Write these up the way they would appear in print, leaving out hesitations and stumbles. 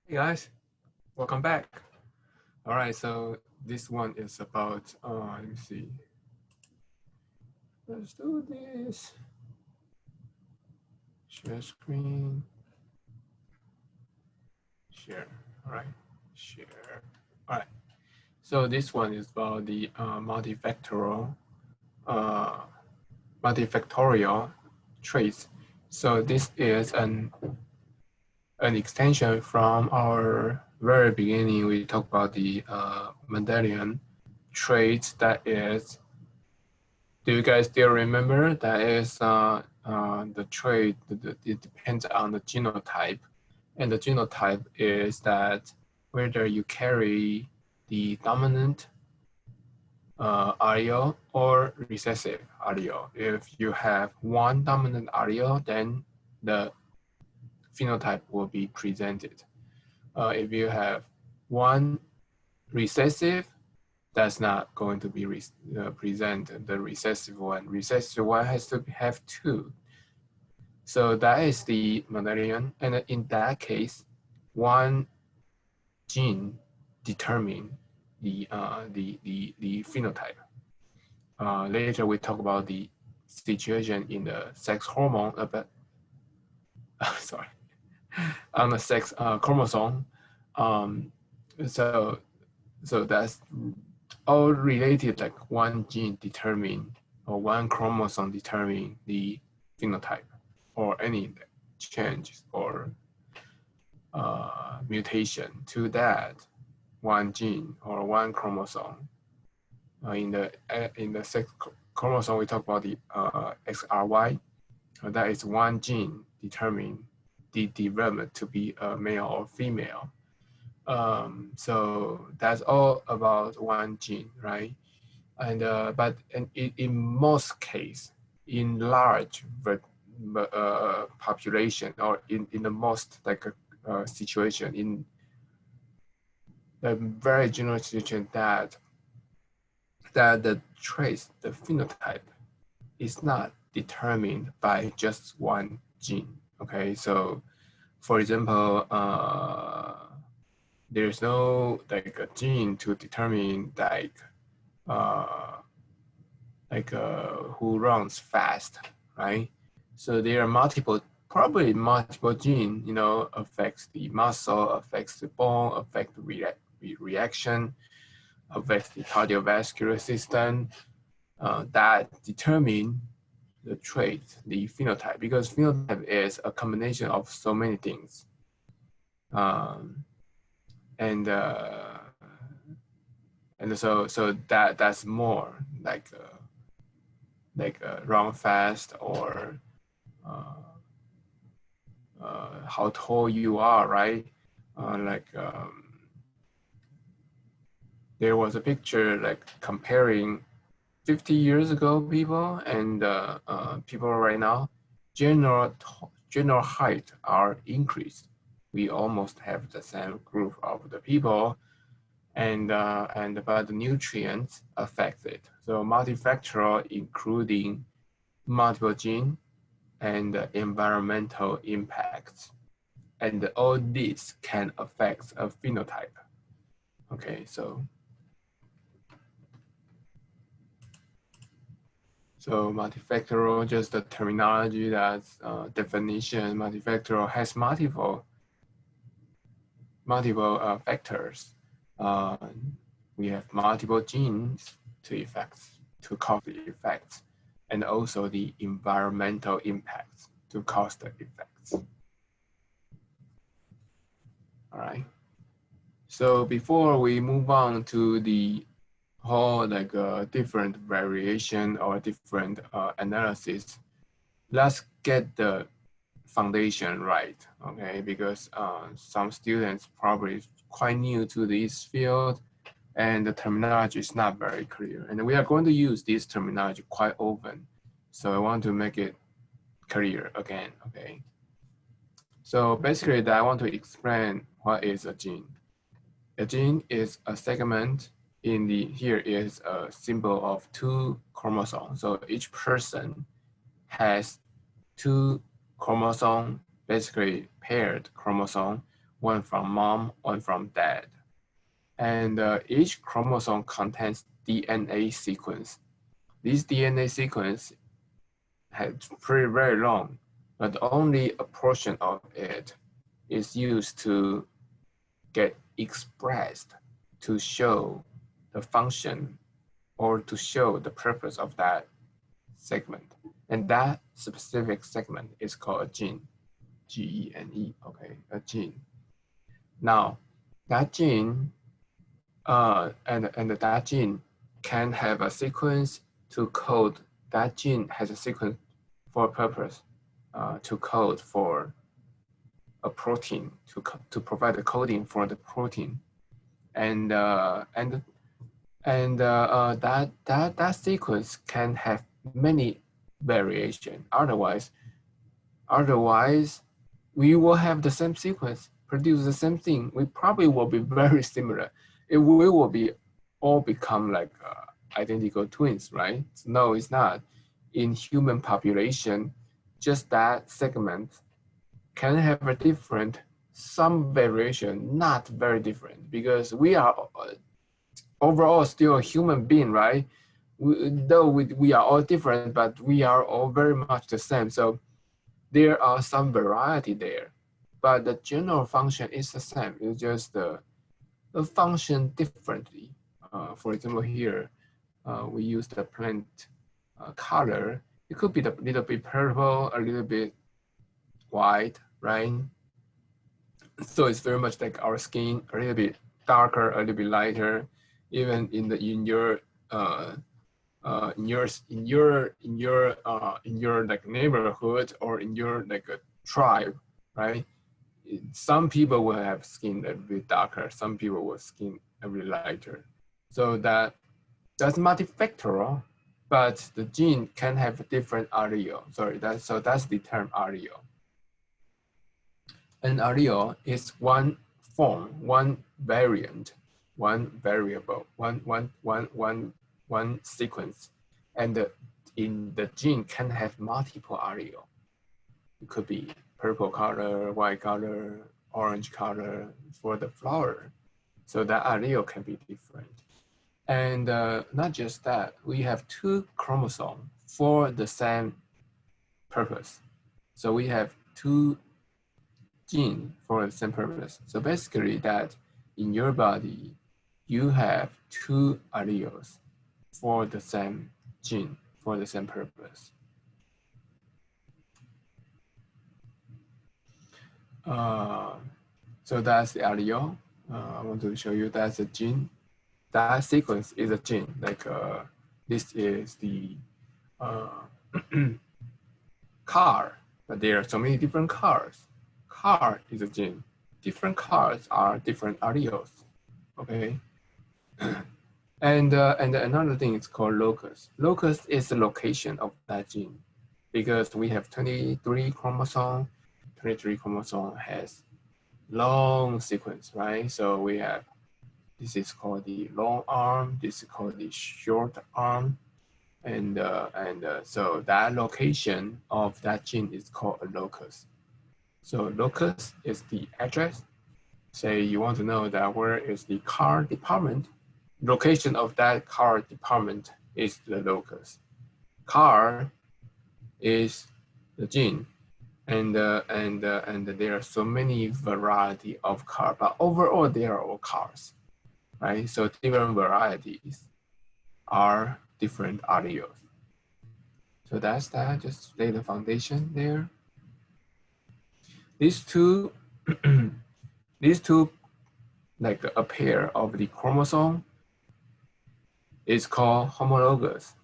Hey guys, welcome back. All right, so this one is about, let me see. Let's do this. Share screen. Share. All right, share. All right, so this one is about the uh, multifactorial traits. So this is an extension from our very beginning. We talked about the Mendelian traits. That is, do you guys still remember? That is the trait. It depends on the genotype, and the genotype is that whether you carry the dominant allele or recessive allele. If you have one dominant allele, then the phenotype will be presented. If you have one recessive, that's not going to be present the recessive one. Recessive one has to have two. So that is the Mendelian. And in that case, one gene determine the phenotype. Later we talk about the situation in the sex hormone, but sorry, on the sex chromosome. Um, so that's all related, like one gene determine or one chromosome determine the phenotype or any change or mutation to that one gene or one chromosome. In the sex chromosome, we talk about the XRY. That is one gene determine the development to be a male or female. So that's all about one gene, right? And but in most cases, in large population or in the most like situation, in the very general situation that the trace, the phenotype, is not determined by just one gene. Okay, so for example, there's no like a gene to determine uh, who runs fast, right? So there are probably multiple genes, affects the muscle, affects the bone, affects the reaction, affects the cardiovascular system, that determine the trait, the phenotype, because phenotype is a combination of so many things. Um, and so that's more like run fast or how tall you are, right? There was a picture like comparing 50 years ago people and people right now. General height are increased. We almost have the same group of the people, and but the nutrients affect it. So multifactorial, including multiple gene and environmental impacts, and all these can affect a phenotype. Okay, so multifactorial, just the terminology, that's definition. Multifactorial has multiple factors. Uh, we have multiple genes to cause the effects, and also the environmental impacts to cause the effects. All right. So before we move on to the whole different variation or different analysis, let's get the foundation right, okay? Because some students probably quite new to this field and the terminology is not very clear. And we are going to use this terminology quite often. So I want to make it clear again, okay? So basically I want to explain what is a gene. A gene is a segment here is a symbol of two chromosomes. So each person has two chromosome, basically paired chromosome one from mom, one from dad. And each chromosome contains DNA sequence. This DNA sequence has very long, but only a portion of it is used to get expressed to show the function or to show the purpose of that segment. And that specific segment is called a gene, G-E-N-E, okay, a gene. Now, that gene, and that gene can have a sequence to code. That gene has a sequence for a purpose, to code for a protein, to provide the coding for the protein, and that sequence can have many variation. Otherwise, we will have the same sequence, produce the same thing. We probably will be very similar. We will be all become like identical twins, right? No, it's not. In human population, just that segment can have a different, some variation, not very different, because we are overall still a human being, right? Though we are all different, but we are all very much the same. So there are some variety there, but the general function is the same. It's just the function differently. For example, here we use the plant color. It could be a little bit purple, a little bit white, right? So it's very much like our skin, a little bit darker, a little bit lighter. Even in your like neighborhood or in your like a tribe, right? Some people will have skin a bit darker. Some people will skin a bit lighter. So that's multifactorial, but the gene can have a different allele. Sorry, that's the term allele. An allele is one form, one variant, one variable, one sequence, and in the gene can have multiple allele. It could be purple color, white color, orange color for the flower. So that allele can be different. And not just that, we have two chromosomes for the same purpose. So we have two genes for the same purpose. So basically that in your body, you have two alleles for the same gene, for the same purpose. So that's the allele. I want to show you that's a gene. That sequence is a gene. Like this is the car, but there are so many different cars. Car is a gene. Different cars are different alleles. Okay. And another thing is called locus. Locus is the location of that gene, because we have 23 chromosomes. 23 chromosome has long sequence, right? So we have, this is called the long arm, this is called the short arm, and so that location of that gene is called a locus. So locus is the address. Say you want to know that where is the car department, location of that car department is the locus. Car is the gene. And there are so many variety of cars, but overall they are all cars, right? So different varieties are different alleles. So that's that, just lay the foundation there. These two, like a pair of the chromosome is called homologous.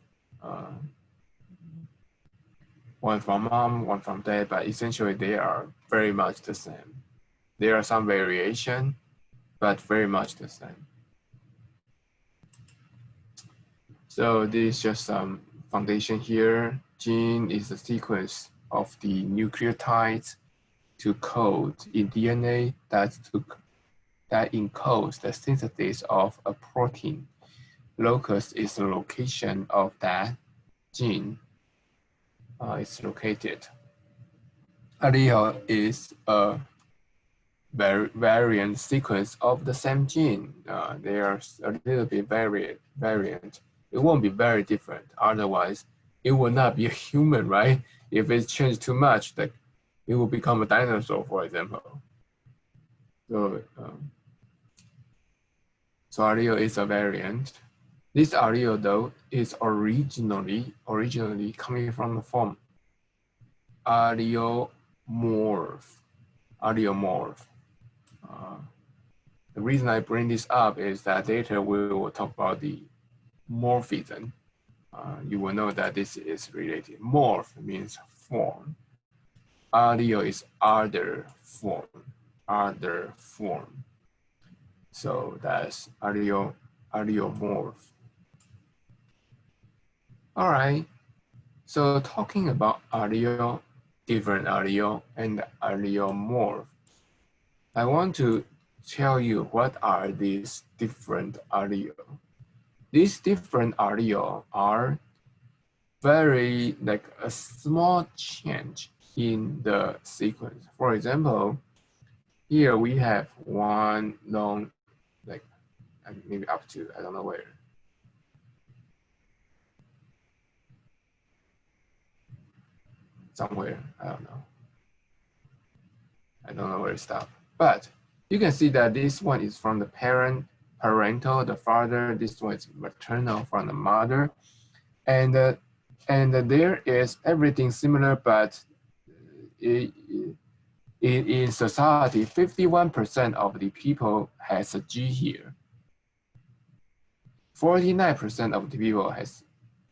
One from mom, one from dad, but essentially they are very much the same. There are some variation, but very much the same. So this is just some foundation here. Gene is the sequence of the nucleotides to code in DNA that encodes the synthesis of a protein. Locus is the location of that gene. It's located. Allele is a variant sequence of the same gene. They are a little bit variant. It won't be very different. Otherwise, it will not be a human, right? If it's changed too much, like it will become a dinosaur, for example. So, so allele is a variant. This allele, though, is originally coming from the form allelomorph. The reason I bring this up is that later we will talk about the morphism. You will know that this is related. Morph means form. Allele is other form. So that's allelomorph. All right. So talking about allele, different allele, and allelomorph, I want to tell you what are these different allele. These different allele are very like a small change in the sequence. For example, here we have one long, like maybe up to, I don't know where. Somewhere, I don't know where to stop. But you can see that this one is from the parental, the father. This one is maternal from the mother, and there is everything similar, but in society, 51% of the people has a G here. 49% of the people has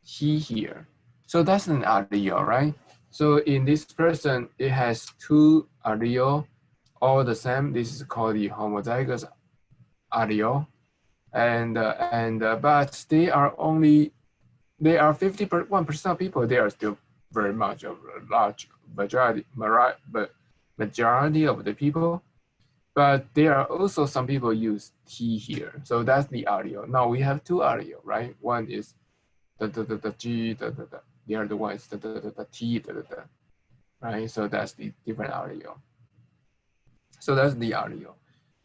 he here. So that's an allele, right? So in this person, it has two allele, all the same. This is called the homozygous allele, but they are 51% of people. They are still very much of a large majority of the people. But there are also some people use T here. So that's the allele. Now we have two allele, right? One is the G, the other one is the T, right? So that's the different allele. So that's the allele.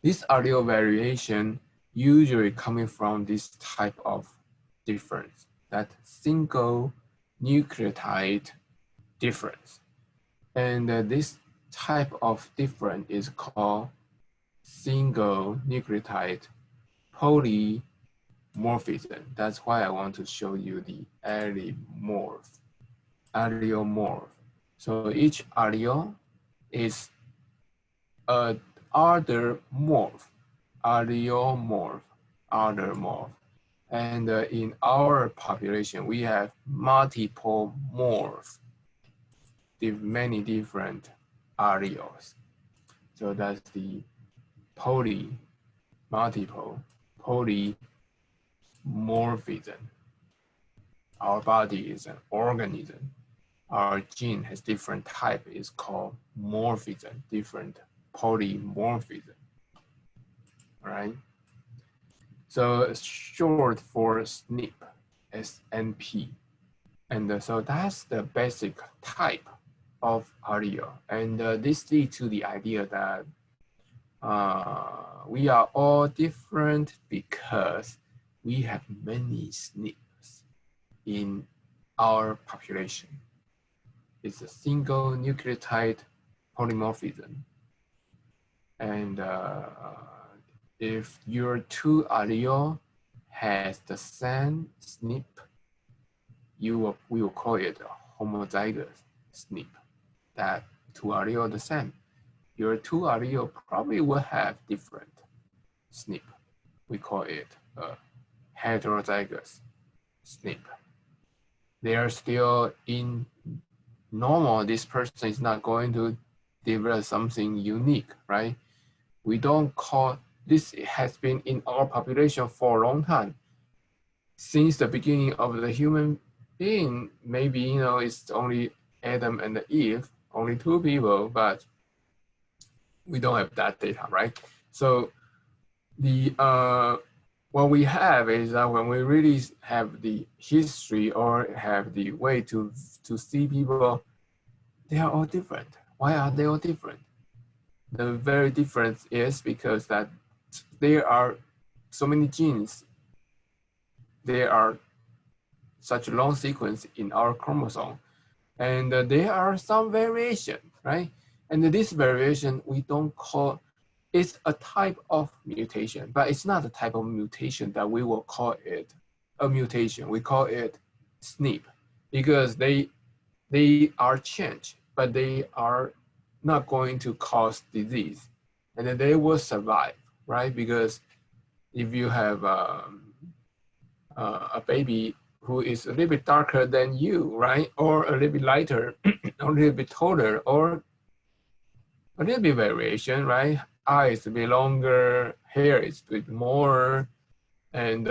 This allele variation usually coming from this type of difference, that single nucleotide difference. And this type of difference is called single nucleotide polymorphism. That's why I want to show you the allelomorph. So each allele is other morph. And in our population, we have multiple morph, many different alleles. So that's the multiple polymorphism. Our body is an organism. Our gene has different type. It's called morphism, different polymorphism. All right. So it's short for SNP, SNP. And so that's the basic type of allele. And this leads to the idea that we are all different because we have many SNPs in our population. It's a single nucleotide polymorphism. And if your two allele has the same SNP, we will call it a homozygous SNP. That two allele are the same. Your two allele probably will have different SNP. We call it a heterozygous SNP. They are still in normal. This person is not going to develop something unique, right? We don't call this. It has been in our population for a long time. Since the beginning of the human being, maybe it's only Adam and Eve, only two people, but we don't have that data, right? So the what we have is that when we really have the history or have the way to see people, they are all different. Why are they all different? the very difference is because that there are so many genes, there are such a long sequence in our chromosome, and there are some variation, right? And this variation we don't call, it's a type of mutation, but it's not a type of mutation that we will call it a mutation. We call it SNP because they are changed, but they are not going to cause disease, and then they will survive, right? Because if you have a baby who is a little bit darker than you, right? Or a little bit lighter, or a little bit taller, or a little bit variation, right? Eyes a bit longer, hair is a bit more, and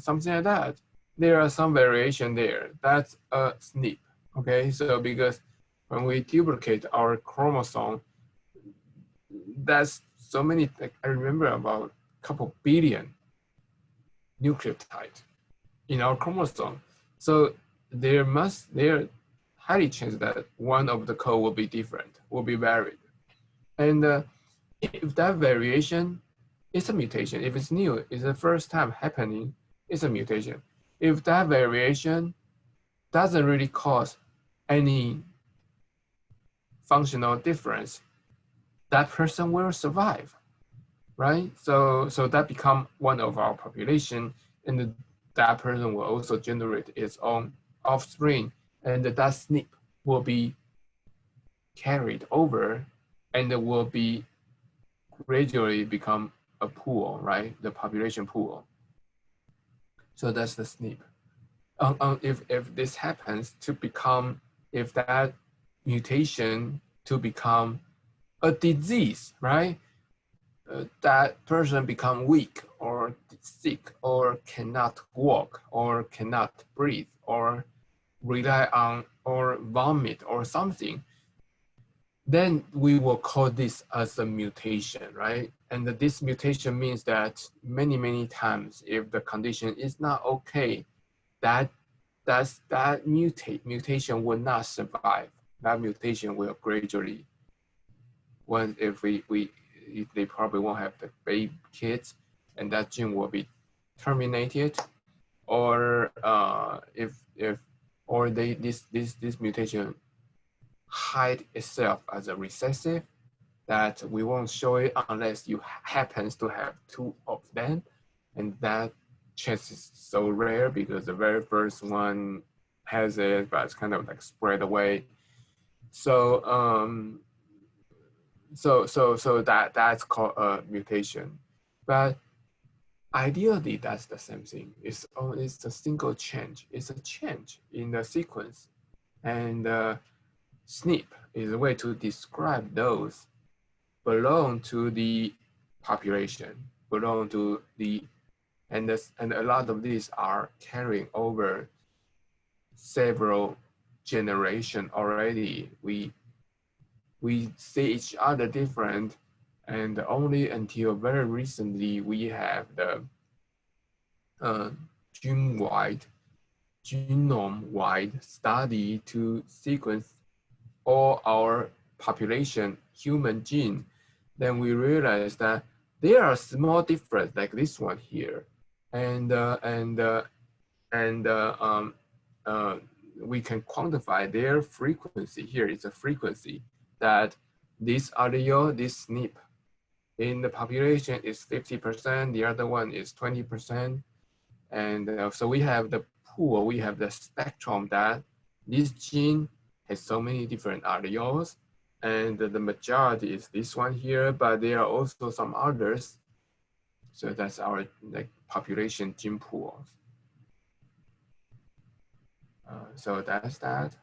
something like that. There are some variation there. That's a SNP, okay? So because when we duplicate our chromosome, that's so many, like I remember about a couple billion nucleotides in our chromosome. So there highly chance that one of the code will be different, will be varied. And if that variation is a mutation, if it's new, it's the first time happening, it's a mutation. If that variation doesn't really cause any functional difference, that person will survive, right? So that become one of our population, and that person will also generate its own offspring, and that SNP will be carried over and it will be gradually become a pool, right? The population pool. So that's the SNP. If this happens to become, if that mutation to become a disease, right? That person become weak or sick or cannot walk or cannot breathe or rely on or vomit or something, then we will call this as a mutation, right? And this mutation means that many times, if the condition is not okay, that mutation will not survive. That mutation will gradually, if they probably won't have the baby kids, and that gene will be terminated, or this mutation hide itself as a recessive, that we won't show it unless you happens to have two of them, and that chance is so rare because the very first one has it, but it's kind of like spread away. So that's called a mutation. But ideally, that's the same thing. It's a single change. It's a change in the sequence, and SNP is a way to describe those belong to the population, belong to the, and a lot of these are carrying over several generations already. We see each other different, and only until very recently we have the genome-wide study to sequence all our population human gene. Then we realize that there are small differences like this one here, and we can quantify their frequency. Here is a frequency that this allele, this SNP in the population is 50%, the other one is 20%. And so we have the pool, we have the spectrum that this gene has so many different alleles, and the majority is this one here, but there are also some others. So that's our population gene pool. So that's that.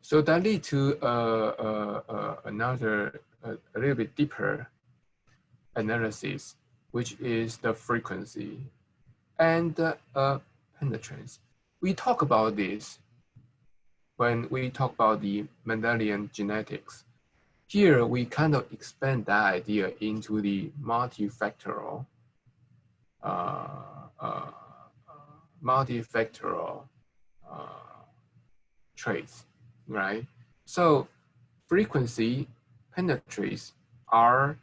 So that leads to another, a little bit deeper analysis, which is the frequency and penetrance. We talk about this when we talk about the Mendelian genetics. Here, we kind of expand that idea into the multifactorial multifactorial traits, right? So frequency penetrates are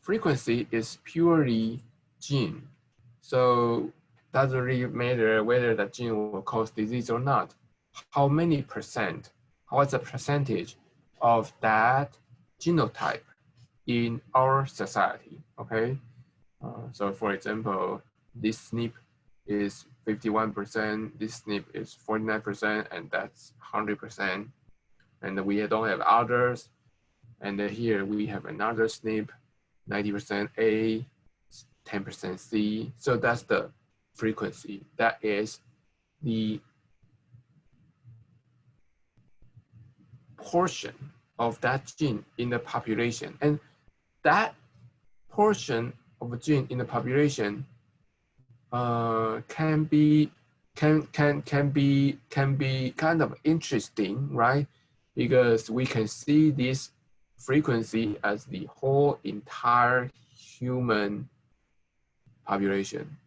frequency is purely gene. So doesn't really matter whether the gene will cause disease or not. How many percent, what's the percentage of that genotype in our society, okay? So for example, this SNP is 51%, this SNP is 49%, and that's 100%. And we don't have others. And then here we have another SNP, 90% A, 10% C. So that's the frequency. That is the portion of that gene in the population. And that portion of a gene in the population can be kind of interesting, right? Because we can see this frequency as the whole entire human population.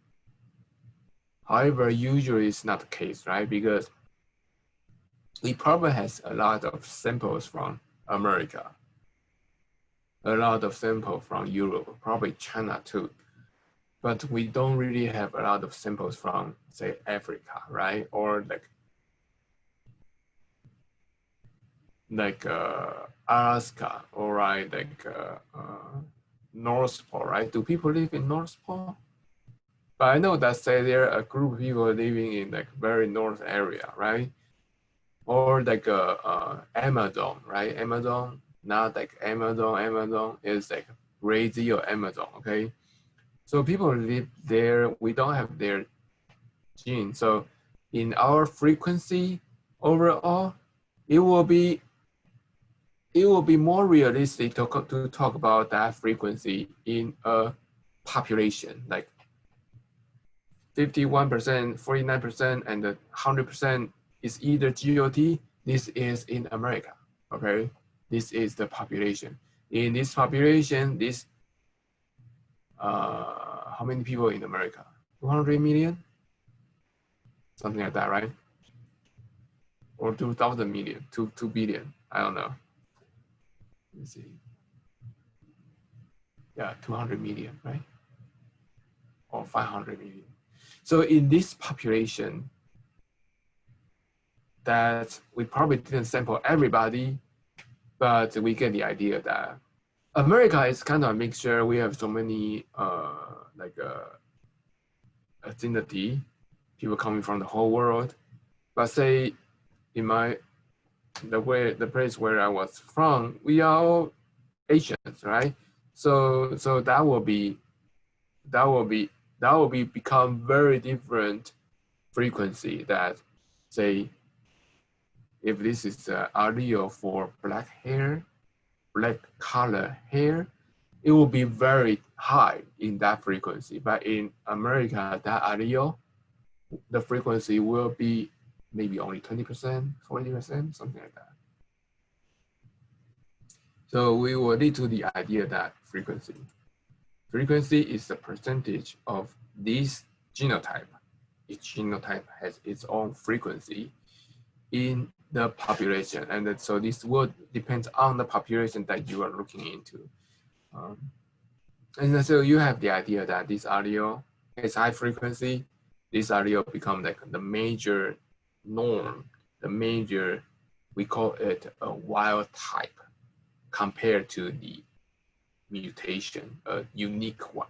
However, usually it's not the case, right? Because we probably has a lot of samples from America, a lot of samples from Europe, probably China too. But we don't really have a lot of samples from, say, Africa, right? Or like Alaska, or right, like North Pole, right? Do people live in North Pole? But I know that say there are a group of people living in like very north area, right? Or like Amazon, right? Amazon, not like Amazon is like crazy or Amazon, okay? So people live there, we don't have their gene. So in our frequency overall, it will be more realistic to talk about that frequency in a population, like 51%, 49%, and 100% is either GOT. This is in America, okay? This is the population. In this population, this, how many people in America? 200 million? Something like that, right? Or 2,000 million, 2 billion, I don't know. Let's see. Yeah, 200 million, right? Or 500 million. So in this population, that we probably didn't sample everybody, but we get the idea that America is kind of a mixture. We have so many affinity, people coming from the whole world. But say in the place where I was from, we are all Asians, right? So that will become very different frequency. That say if this is allele for black color hair, it will be very high in that frequency. But in America, that allele, the frequency will be maybe only 20%, 40%, something like that. So we will lead to the idea that frequency is the percentage of this genotype. Each genotype has its own frequency in the population, and so this would depend on the population that you are looking into. And so you have the idea that this allele is high frequency. This allele become like the major norm, we call it a wild type compared to the mutation, a unique one.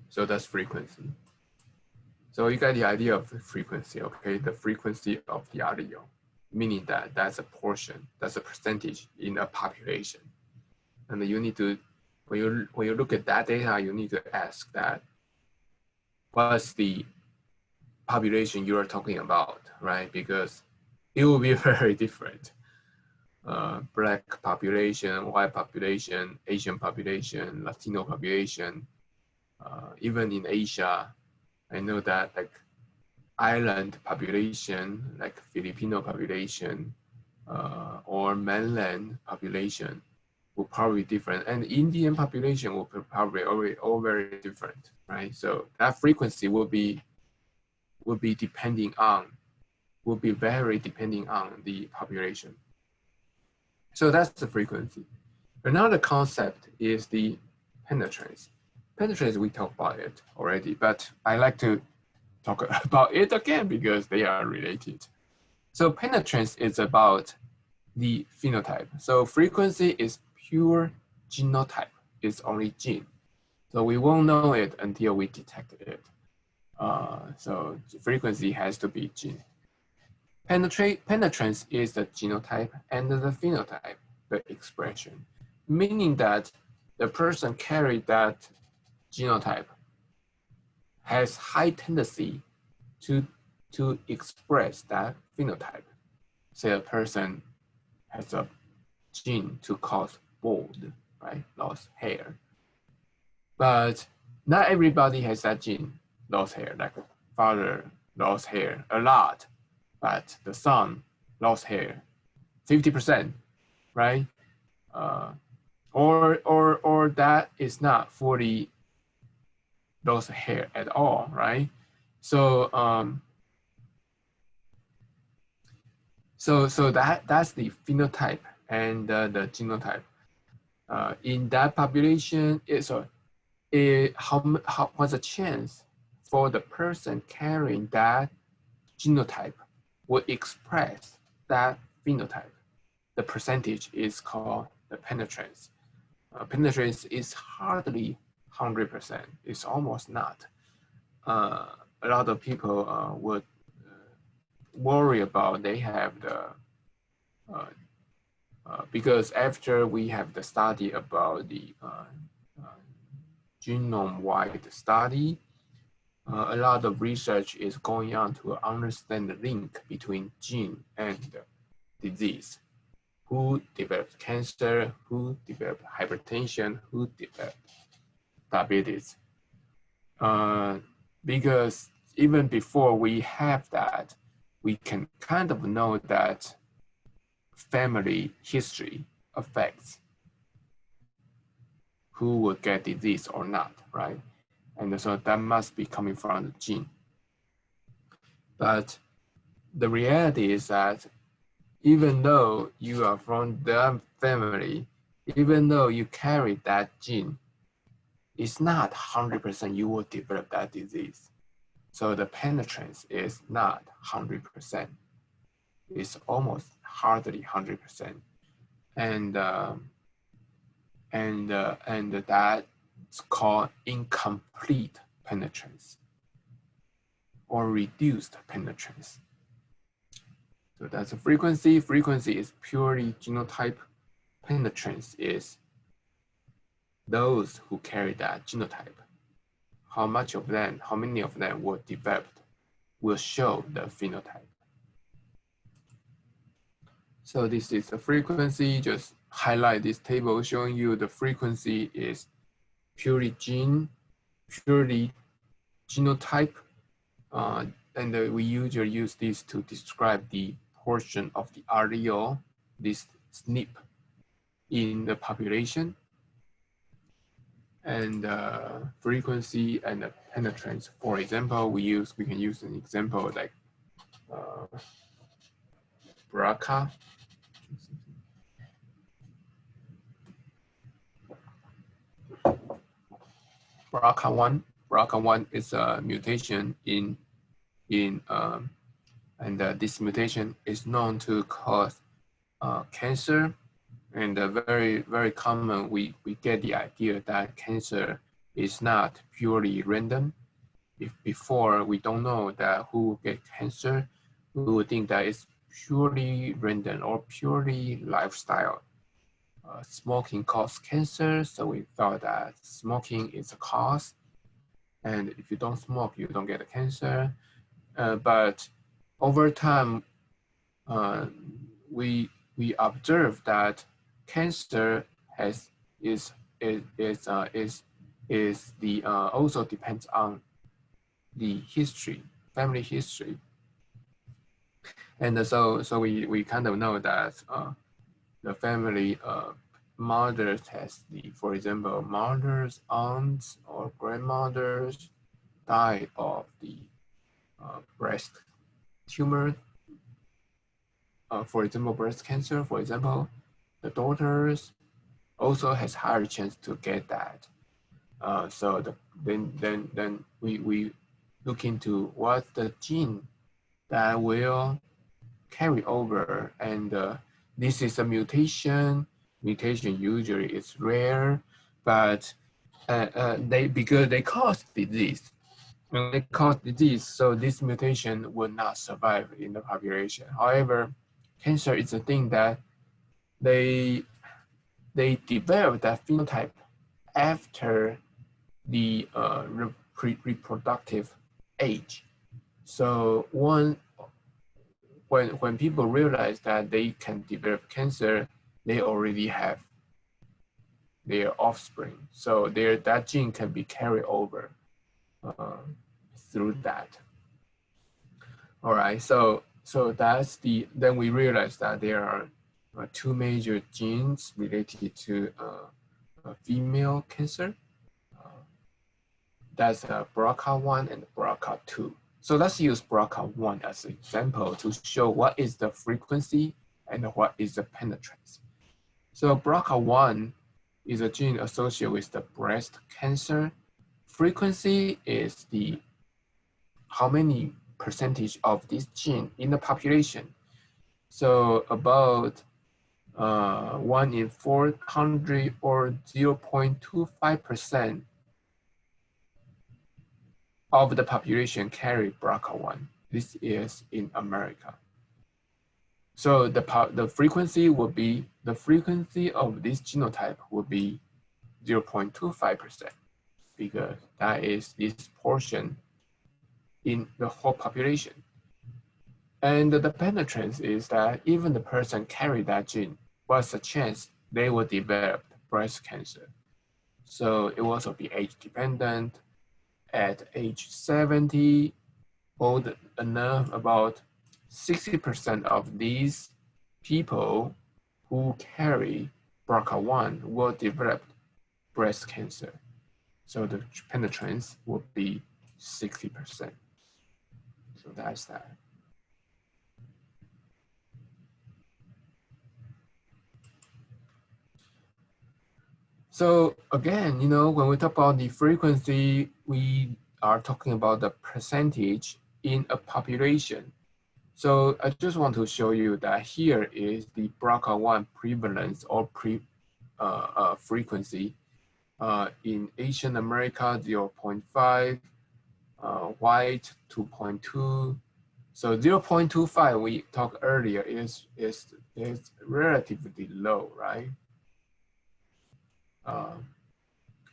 So that's frequency. So you got the idea of the frequency, okay? The frequency of the allele, meaning that that's a portion, that's a percentage in a population. And you need to, when you look at that data, you need to ask that, what's the population you are talking about, right? Because it will be very different. Black population, white population, Asian population, Latino population, even in Asia, I know that like island population, like Filipino population, or mainland population will probably be different, and the Indian population will be probably all very different, right? So that frequency will be very depending on the population. So that's the frequency. Another concept is the penetrance. Penetrance, we talked about it already, but I like to talk about it again because they are related. So penetrance is about the phenotype. So frequency is pure genotype. It's only gene. So we won't know it until we detect it. So frequency has to be gene. Penetrance is the genotype and the phenotype, the expression, meaning that the person carried that genotype has high tendency to express that phenotype. Say a person has a gene to cause bald, right? Lost hair. But not everybody has that gene, lost hair. Like father lost hair a lot, but the son lost hair 50%, right? Or that is not fully lost hair at all, right? So so that's the phenotype and the genotype. In that population, what's the chance for the person carrying that genotype will express that phenotype? The percentage is called the penetrance. Penetrance is hardly 100%. It's almost not. A lot of people would worry about they have the because after we have the study about the genome-wide study, a lot of research is going on to understand the link between gene and disease. Who developed cancer, who developed hypertension, who developed diabetes. Because even before we have that, we can kind of know that family history affects who will get disease or not, right? And so that must be coming from the gene. But the reality is that even though you are from that family, even though you carry that gene, it's not 100% you will develop that disease. So the penetrance is not 100%. It's almost hardly 100%. And that's called incomplete penetrance or reduced penetrance. So that's a frequency. Frequency is purely genotype. Penetrance is those who carry that genotype. How many of them were developed will show the phenotype. So this is the frequency. Just highlight this table showing you the frequency is purely gene, purely genotype. And we usually use this to describe the portion of the allele, this SNP in the population. And frequency and the penetrance. For example, we can use an example like BRCA. BRCA1 is a mutation and this mutation is known to cause cancer. And very, very common, we get the idea that cancer is not purely random. If before we don't know that who will get cancer, we would think that it's purely random or purely lifestyle. Smoking causes cancer, so we thought that smoking is a cause. And if you don't smoke, you don't get a cancer. But over time, we observe that cancer also depends on the history, family history, and so we kind of know that the family mothers has for example, mothers, aunts, or grandmothers died of the breast tumor, for example, breast cancer, for example, the daughters also has higher chance to get that. So then we look into what's the gene that will carry over, and this is a mutation. Mutation usually is rare, but because they cause disease. When they cause disease, so this mutation will not survive in the population. However, cancer is a thing that they develop that phenotype after the reproductive age. So when people realize that they can develop cancer, they already have their offspring. So that gene can be carried over through that. All right, so that's then we realize that there are two major genes related to female cancer. That's BRCA1 and BRCA2. So let's use BRCA1 as an example to show what is the frequency and what is the penetrance. So BRCA1 is a gene associated with the breast cancer. Frequency is how many percentage of this gene in the population. So about 1 in 400 or 0.25% of the population carry BRCA1. This is in America. So the frequency will be, the frequency of this genotype will be 0.25%, because that is this portion in the whole population. And the penetrance is that even the person carry that gene, what's the chance they will develop breast cancer? So it will also be age dependent. At age 70, old enough, about 60% of these people who carry BRCA1 will develop breast cancer. So the penetrance will be 60%. So that's that. So again, when we talk about the frequency, we are talking about the percentage in a population. So I just want to show you that here is the BRCA1 prevalence or frequency. In Asian America, 0.5, white 2.2. So 0.25 we talked earlier is relatively low, right?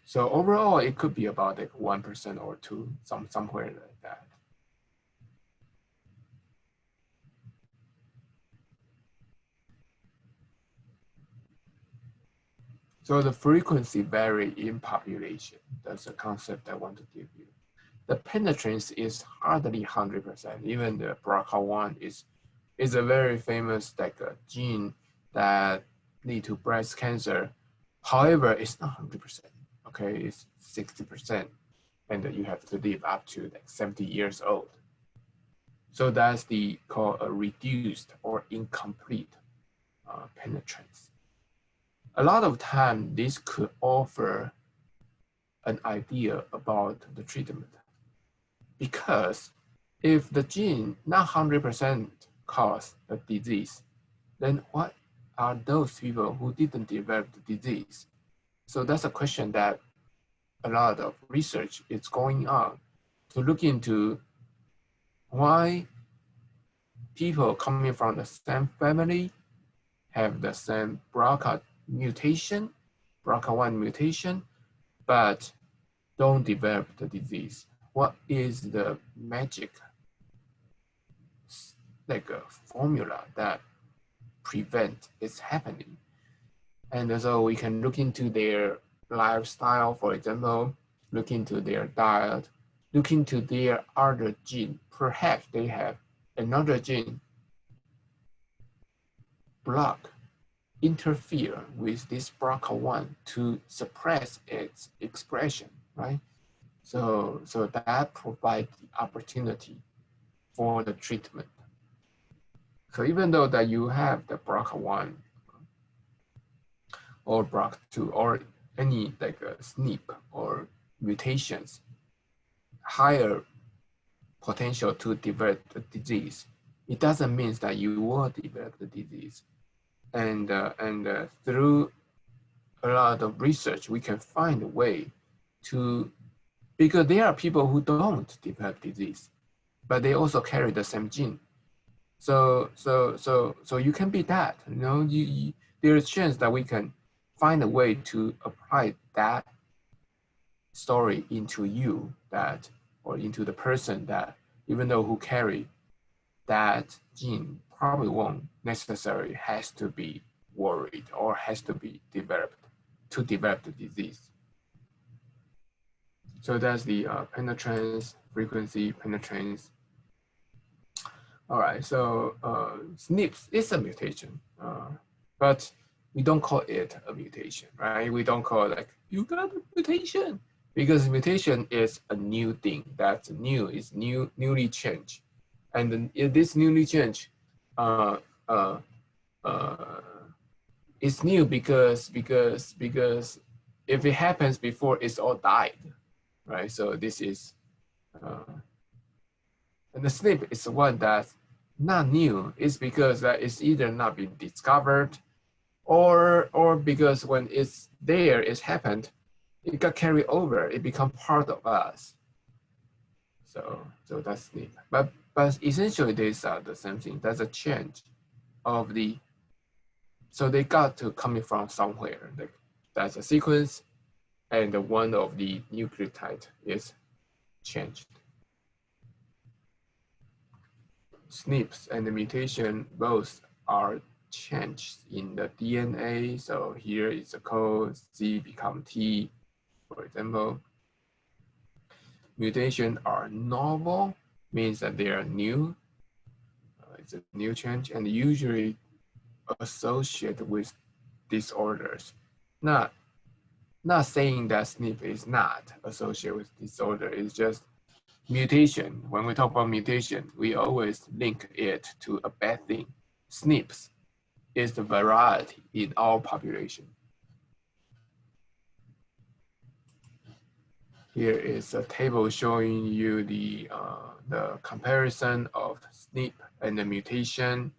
So overall, it could be about like 1% or 2%, somewhere like that. So the frequency vary in population. That's a concept I want to give you. The penetrance is hardly 100%. Even the BRCA1 is a very famous gene that lead to breast cancer. However, it's not 100%. Okay, it's 60%, and you have to live up to like 70 years old. So that's called a reduced or incomplete penetrance. A lot of time, this could offer an idea about the treatment, because if the gene not 100% cause the disease, then what are those people who didn't develop the disease? So that's a question that a lot of research is going on to look into why people coming from the same family have the same BRCA mutation, BRCA1 mutation, but don't develop the disease. What is the magic formula that prevent it's happening? And so we can look into their lifestyle, for example, look into their diet, look into their other gene. Perhaps they have another gene block interfere with this BRCA1 to suppress its expression, right? So that provides the opportunity for the treatment. So even though that you have the BRCA1 or BRCA2 or any like a SNP or mutations, higher potential to develop the disease, it doesn't mean that you will develop the disease. And through a lot of research, we can find a way to, because there are people who don't develop disease, but they also carry the same gene. So you can be that, you know, there's a chance that we can find a way to apply that story into you, that, or into the person that, even though who carry that gene, probably won't necessarily has to be worried or has to be developed to develop the disease. So that's the penetrance, frequency, penetrance. All right, so SNPs is a mutation, but we don't call it a mutation, right? We don't call it like, you got a mutation, because mutation is a new thing. That's new, is newly changed. And this newly changed, it's new because if it happens before, it's all died, right? So this is, and the SNP is the one that's not new. It's because that it's either not been discovered, or because when it's there, it's happened, it got carried over, it become part of us. So that's SNP. But essentially, these are the same thing. That's a change of the. So they got to coming from somewhere. Like that's a sequence, and the one of the nucleotide is changed. SNPs and the mutation both are changed in the DNA. So here is a code, C become T, for example. Mutations are novel, means that they are new. It's a new change, and usually associated with disorders. Not saying that SNP is not associated with disorder, it's just mutation. When we talk about mutation, we always link it to a bad thing. SNPs is the variety in our population. Here is a table showing you the comparison of SNP and the mutation.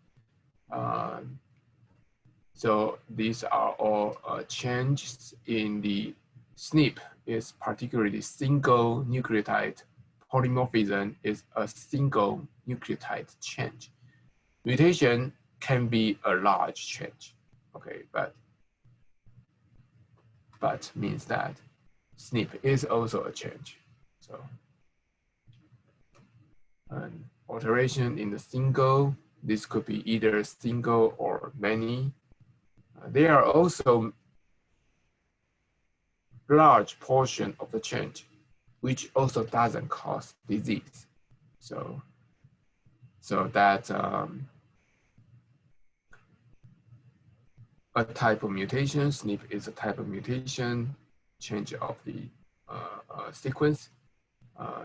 So these are all changes in the SNP is particularly single nucleotide polymorphism is a single nucleotide change. Mutation can be a large change, okay, but means that SNP is also a change. So an alteration in the single, this could be either single or many. There are also large portion of the change, which also doesn't cause disease. So that a type of mutation, SNP is a type of mutation, change of the sequence.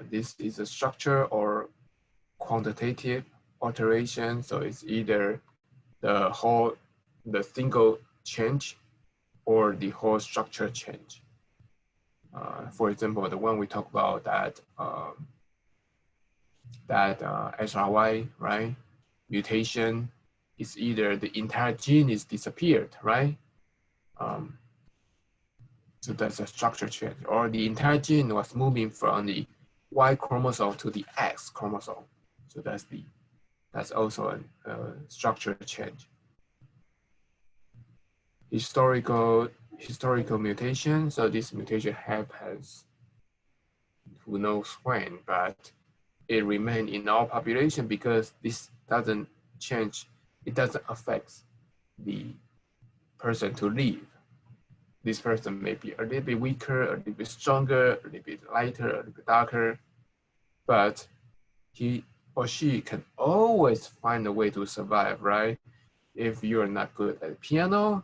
This is a structure or quantitative alteration. So it's either the single change or the whole structure change. For example, the one we talked about that SRY, right? Mutation is either the entire gene is disappeared, right? So that's a structure change, or the entire gene was moving from the Y chromosome to the X chromosome. So that's also a structure change. Historical mutation. So this mutation happens, who knows when, but it remains in our population because this doesn't change, it doesn't affect the person to live. This person may be a little bit weaker, a little bit stronger, a little bit lighter, a little bit darker, but he or she can always find a way to survive, right? If you're not good at piano,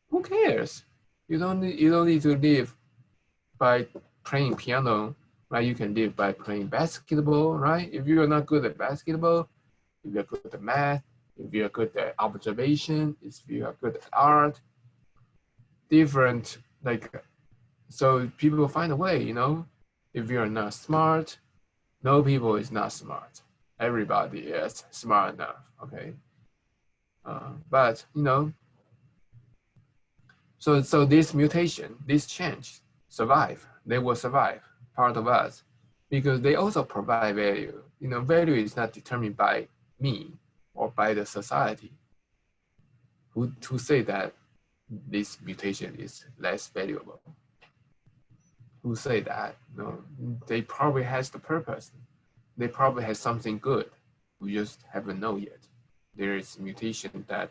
who cares? You don't need to live by playing piano, right? You can live by playing basketball, right? If you're not good at basketball, if you're good at math, if you're good at observation, if you are good at art, different, like, so people find a way, you know? If you're not smart, no people is not smart. Everybody is smart enough, okay? But, you know, so this mutation, this change, survive. They will survive, part of us, because they also provide value. You know, value is not determined by me or by the society. Who to say that this mutation is less valuable? Who say that? No, they probably has the purpose. They probably has something good. We just haven't known yet. There is mutation that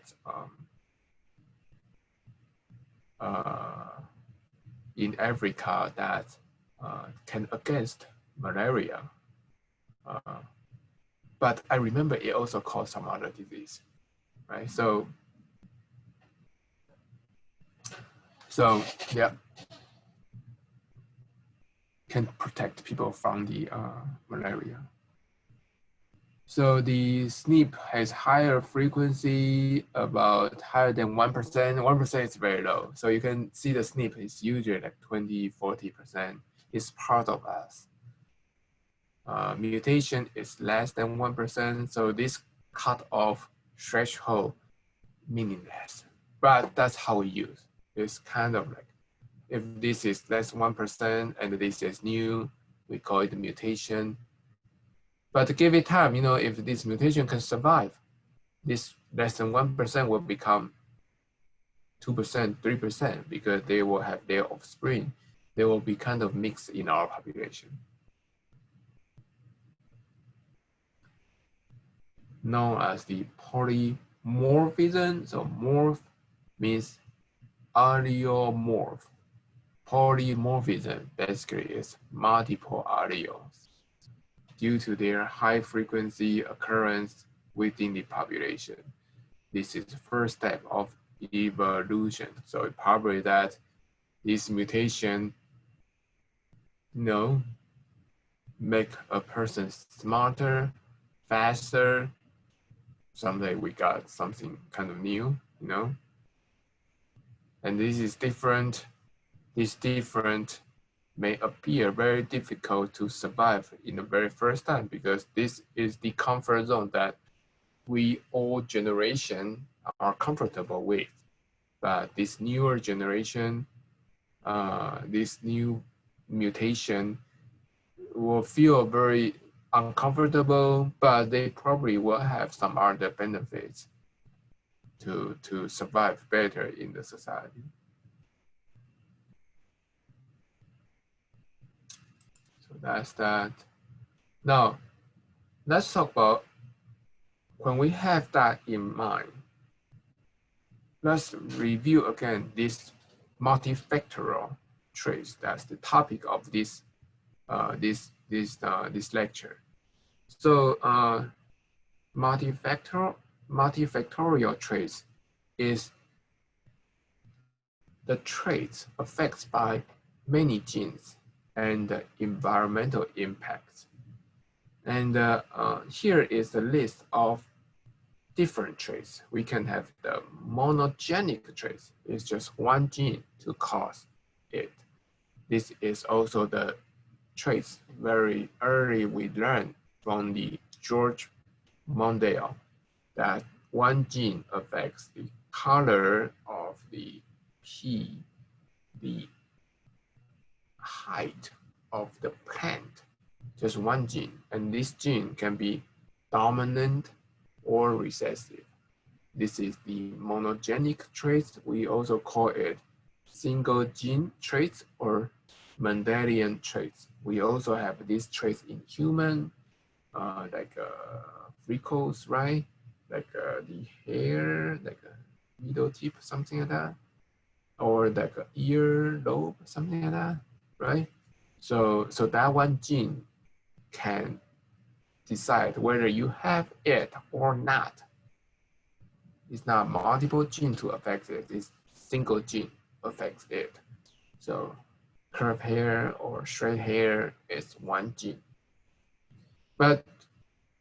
in Africa that can against malaria. But I remember it also caused some other disease, right? So yeah, can protect people from the malaria. So the SNP has higher frequency, about higher than 1%. 1% is very low. So you can see the SNP is usually like 20, 40%. It's part of us. Mutation is less than 1%. So this cutoff threshold meaningless. But that's how we use. It's kind of like, if this is less than 1% and this is new, we call it mutation. But to give it time, you know, if this mutation can survive, this less than 1% will become 2%, 3%, because they will have their offspring. They will be kind of mixed in our population. Known as the polymorphism. So morph means allelomorph. Polymorphism basically is multiple alleles due to their high frequency occurrence within the population. This is the first step of evolution. So it's probably that this mutation, you know, make a person smarter, faster. Someday we got something kind of new, you know. And this is different. This different may appear very difficult to survive in the very first time, because this is the comfort zone that we all generation are comfortable with. But this newer generation, this new mutation will feel very uncomfortable, but they probably will have some other benefits to survive better in the society. So that's that. Now, let's talk about, when we have that in mind, let's review again this multifactorial traits. That's the topic of this this lecture. So multifactorial traits is the traits affected by many genes and environmental impacts. And here is a list of different traits. We can have the monogenic traits. It's just one gene to cause it. This is also the traits very early we learned from the George Mondale, that one gene affects the color of the pea, the height of the plant, just one gene. And this gene can be dominant or recessive. This is the monogenic traits. We also call it single gene traits or Mendelian traits. We also have these traits in human, like freckles, right? Like the hair, like a needle tip, something like that, or like an ear lobe, something like that, right? So that one gene can decide whether you have it or not. It's not multiple gene to affect it, it's single gene affects it. So curved hair or straight hair is one gene. But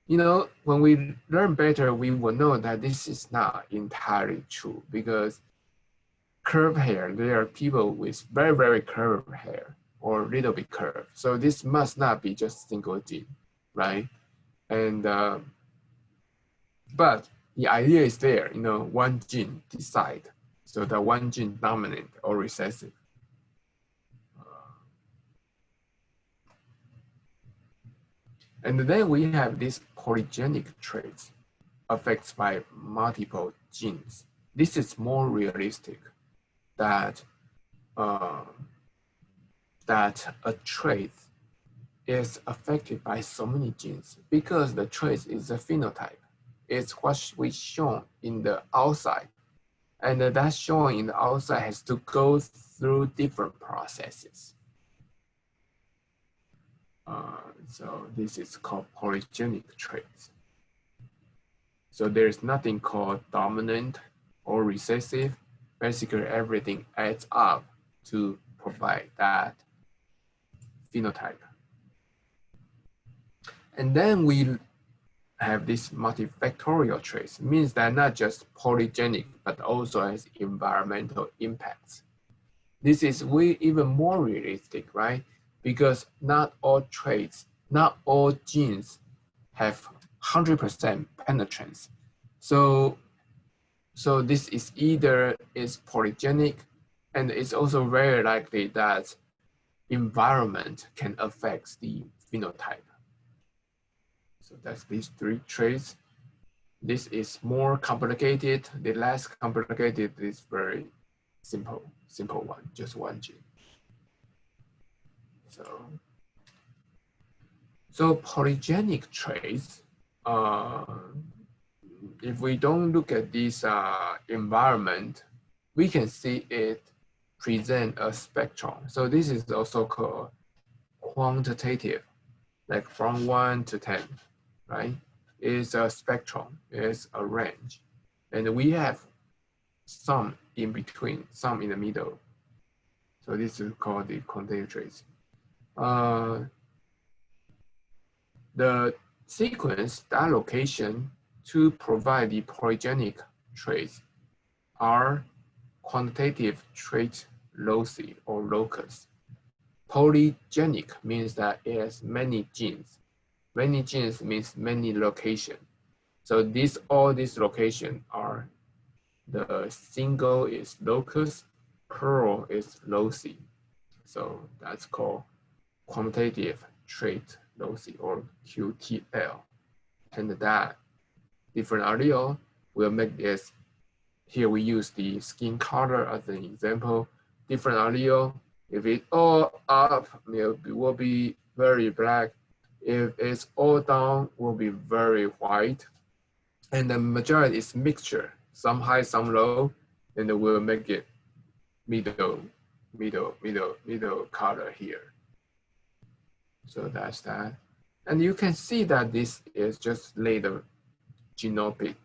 you know, when we learn better, we will know that this is not entirely true, because curved hair, there are people with very, very curved hair or a little bit curved. So this must not be just single gene, right? And but the idea is there, you know, one gene decide. So the one gene dominant or recessive. And then we have these polygenic traits affected by multiple genes. This is more realistic that that a trait is affected by so many genes because the trait is a phenotype. It's what we shown in the outside. And that shown in the outside has to go through different processes. So this is called polygenic traits. So there's nothing called dominant or recessive. Basically everything adds up to provide that phenotype. And then we have this multifactorial traits. It means that not just polygenic, but also has environmental impacts. This is even more realistic, right? Because not all traits, not all genes have 100% penetrance. So this is either is polygenic, and it's also very likely that environment can affect the phenotype. So that's these three traits. This is more complicated. The less complicated is very simple one, just one gene. So polygenic traits, if we don't look at this environment, we can see it present a spectrum. So this is also called quantitative, like from 1 to 10, right? It's a spectrum, it's a range. And we have some in between, some in the middle. So this is called the quantitative traits. The sequence, that location to provide the polygenic traits are quantitative trait loci or locus. Polygenic means that it has many genes. Many genes means many locations. So all these locations are, the single is locus, plural is loci. So that's called quantitative trait loci or QTL. And that different allele will make this. Here we use the skin color as an example. Different allele, if it's all up, it will be very black. If it's all down, will be very white. And the majority is mixture, some high, some low, and we'll make it middle color here. So that's that. And you can see that this is just later genome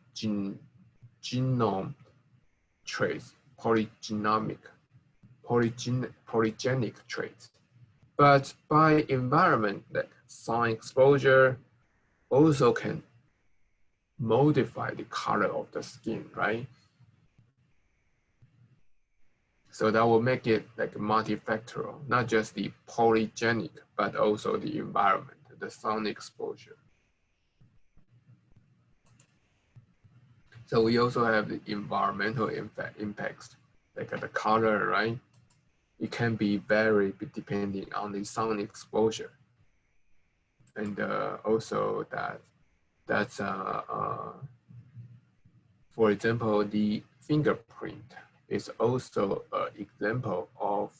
traits, polygenic traits. But by environment, like sun exposure, also can modify the color of the skin, right? So that will make it like multifactorial, not just the polygenic, but also the environment, the sun exposure. So we also have the environmental impacts, like the color, right? It can be varied depending on the sun exposure. And also that's for example, the fingerprint is also an example of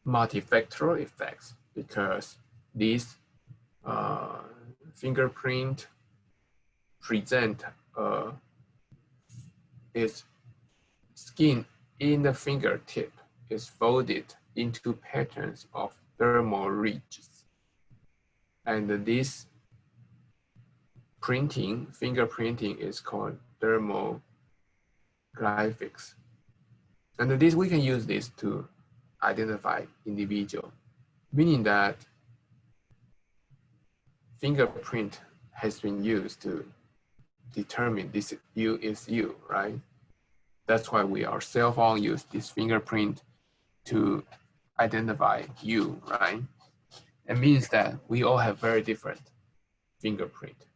multifactorial effects, because this fingerprint present its skin in the fingertip is folded into patterns of thermal ridges. And this fingerprinting is called thermographics. And this, we can use this to identify individual, meaning that fingerprint has been used to determine this you is you, right? That's why we our cell phone use this fingerprint to identify you, right? It means that we all have very different fingerprint.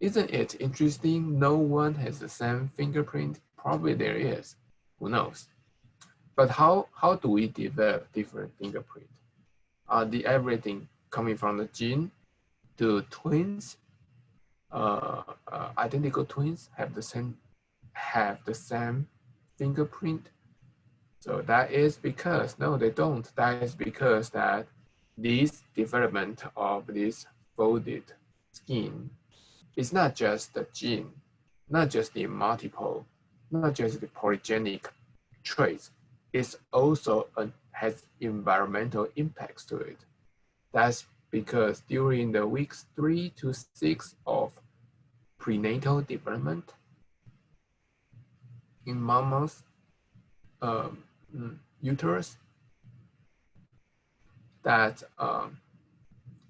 Isn't it interesting? No one has the same fingerprint. Probably there is, who knows? But how do we develop different fingerprint? Are the everything coming from the gene? Do twins, identical twins have the same fingerprint? So that is because, no, they don't. That is because that this development of this folded skin is not just the gene, not just the multiple, not just the polygenic traits. It's also has environmental impacts to it. That's because during the weeks 3 to 6 of prenatal development in mama's uterus, that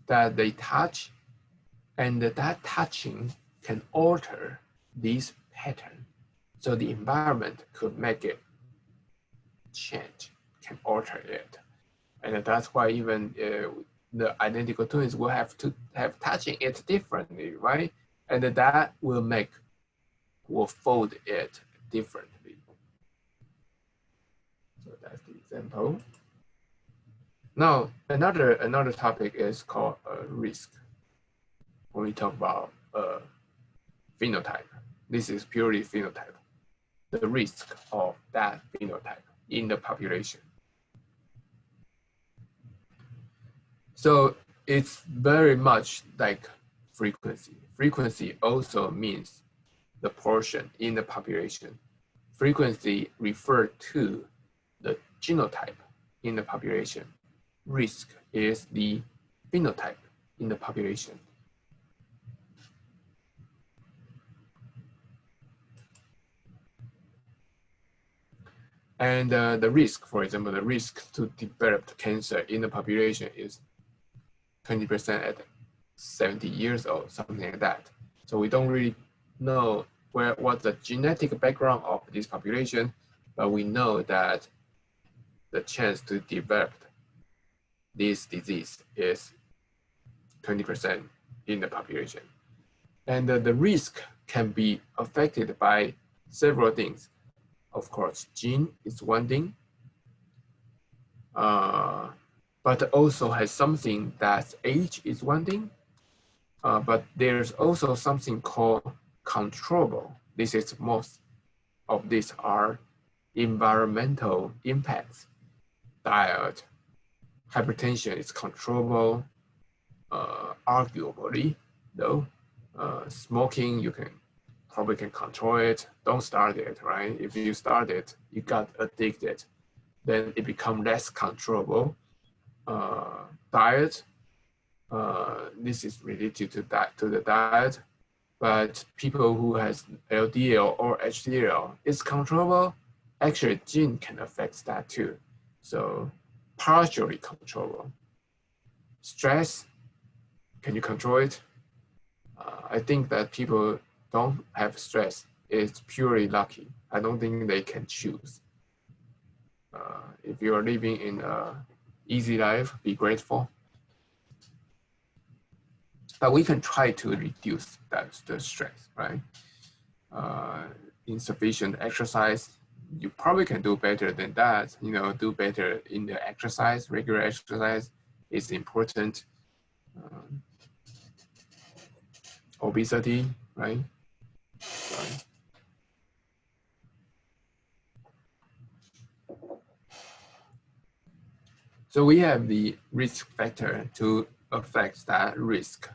they touch, and that touching can alter this pattern. So the environment could make it change, can alter it. And that's why even the identical twins will have to have touching it differently, right? And that will fold it differently. So that's the example. Now, another topic is called risk. When we talk about phenotype, this is purely phenotype, the risk of that phenotype in the population. So it's very much like frequency. Frequency also means the portion in the population. Frequency refers to the genotype in the population. Risk is the phenotype in the population. And the risk, for example, the risk to develop cancer in the population is 20% at 70 years old, something like that. So we don't really know what the genetic background of this population, but we know that the chance to develop this disease is 20% in the population. And the risk can be affected by several things. Of course, gene is one thing, but also has something that age is one thing, but there's also something called controllable. This is most of these are environmental impacts. Diet, hypertension is controllable, arguably, though. Smoking, you probably can control it. Don't start it, right? If you start it, you got addicted, then it becomes less controllable. Diet, this is related to the diet, but people who has LDL or HDL is controllable. Actually, gene can affect that too. So partially controllable. Stress, can you control it? I think that people don't have stress. It's purely lucky. I don't think they can choose. If you are living in an easy life, be grateful. But we can try to reduce the stress, right? Insufficient exercise, you probably can do better than that. Do better in the exercise. Regular exercise is important. Obesity, right? So we have the risk factor to affect that risk,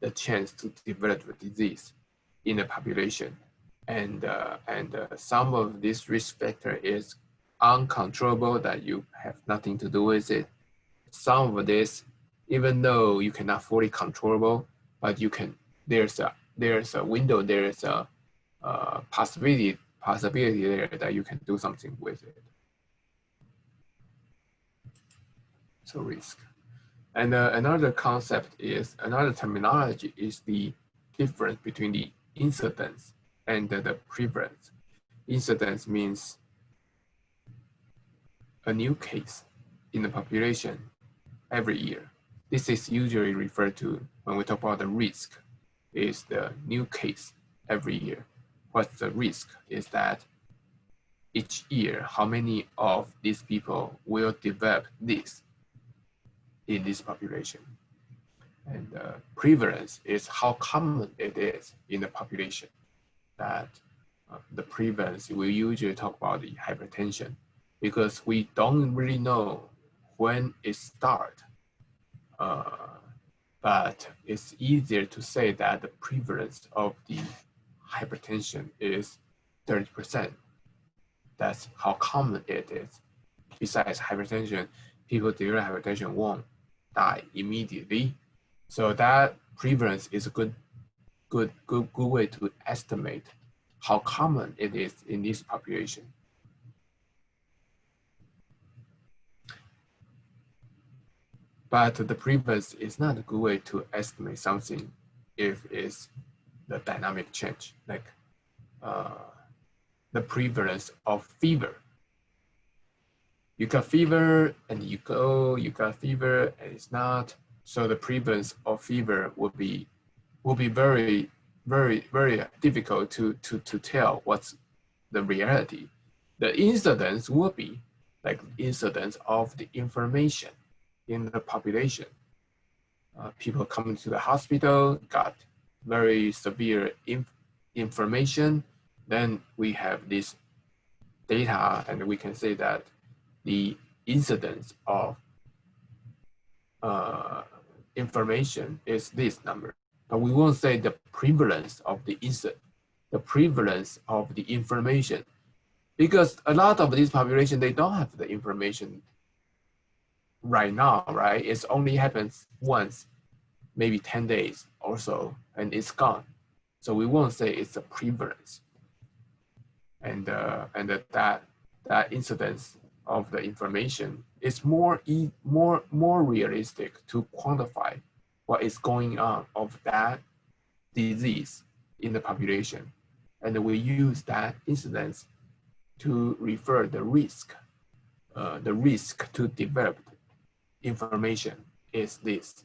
the chance to develop the disease in the population. And some of this risk factor is uncontrollable, that you have nothing to do with it. Some of this, even though you cannot fully controllable, but you can, there's a window, there's a possibility there that you can do something with it. So risk. And another terminology is the difference between the incidence and the prevalence. Incidence means a new case in the population every year. This is usually referred to when we talk about the risk, is the new case every year. What's the risk is that each year, how many of these people will develop this in this population. And prevalence is how common it is in the population. That the prevalence, we usually talk about the hypertension because we don't really know when it starts. But it's easier to say that the prevalence of the hypertension is 30%. That's how common it is. Besides hypertension, people develop hypertension won't die immediately. So that prevalence is a good way to estimate how common it is in this population. But the prevalence is not a good way to estimate something if it's the dynamic change, like the prevalence of fever. You got fever and you got fever and it's not. So the prevalence of fever will be very, very, very difficult to tell what's the reality. The incidence will be like incidence of the information in the population. People coming to the hospital got very severe information. Then we have this data and we can say that the incidence of information is this number, but we won't say the prevalence of the incident, the prevalence of the information, because a lot of this population, they don't have the information right now, right? It only happens once, maybe 10 days or so, and it's gone. So we won't say it's a prevalence. And that incidence of the information is more realistic to quantify what is going on of that disease in the population. And we use that incidence to refer the risk to develop information is this.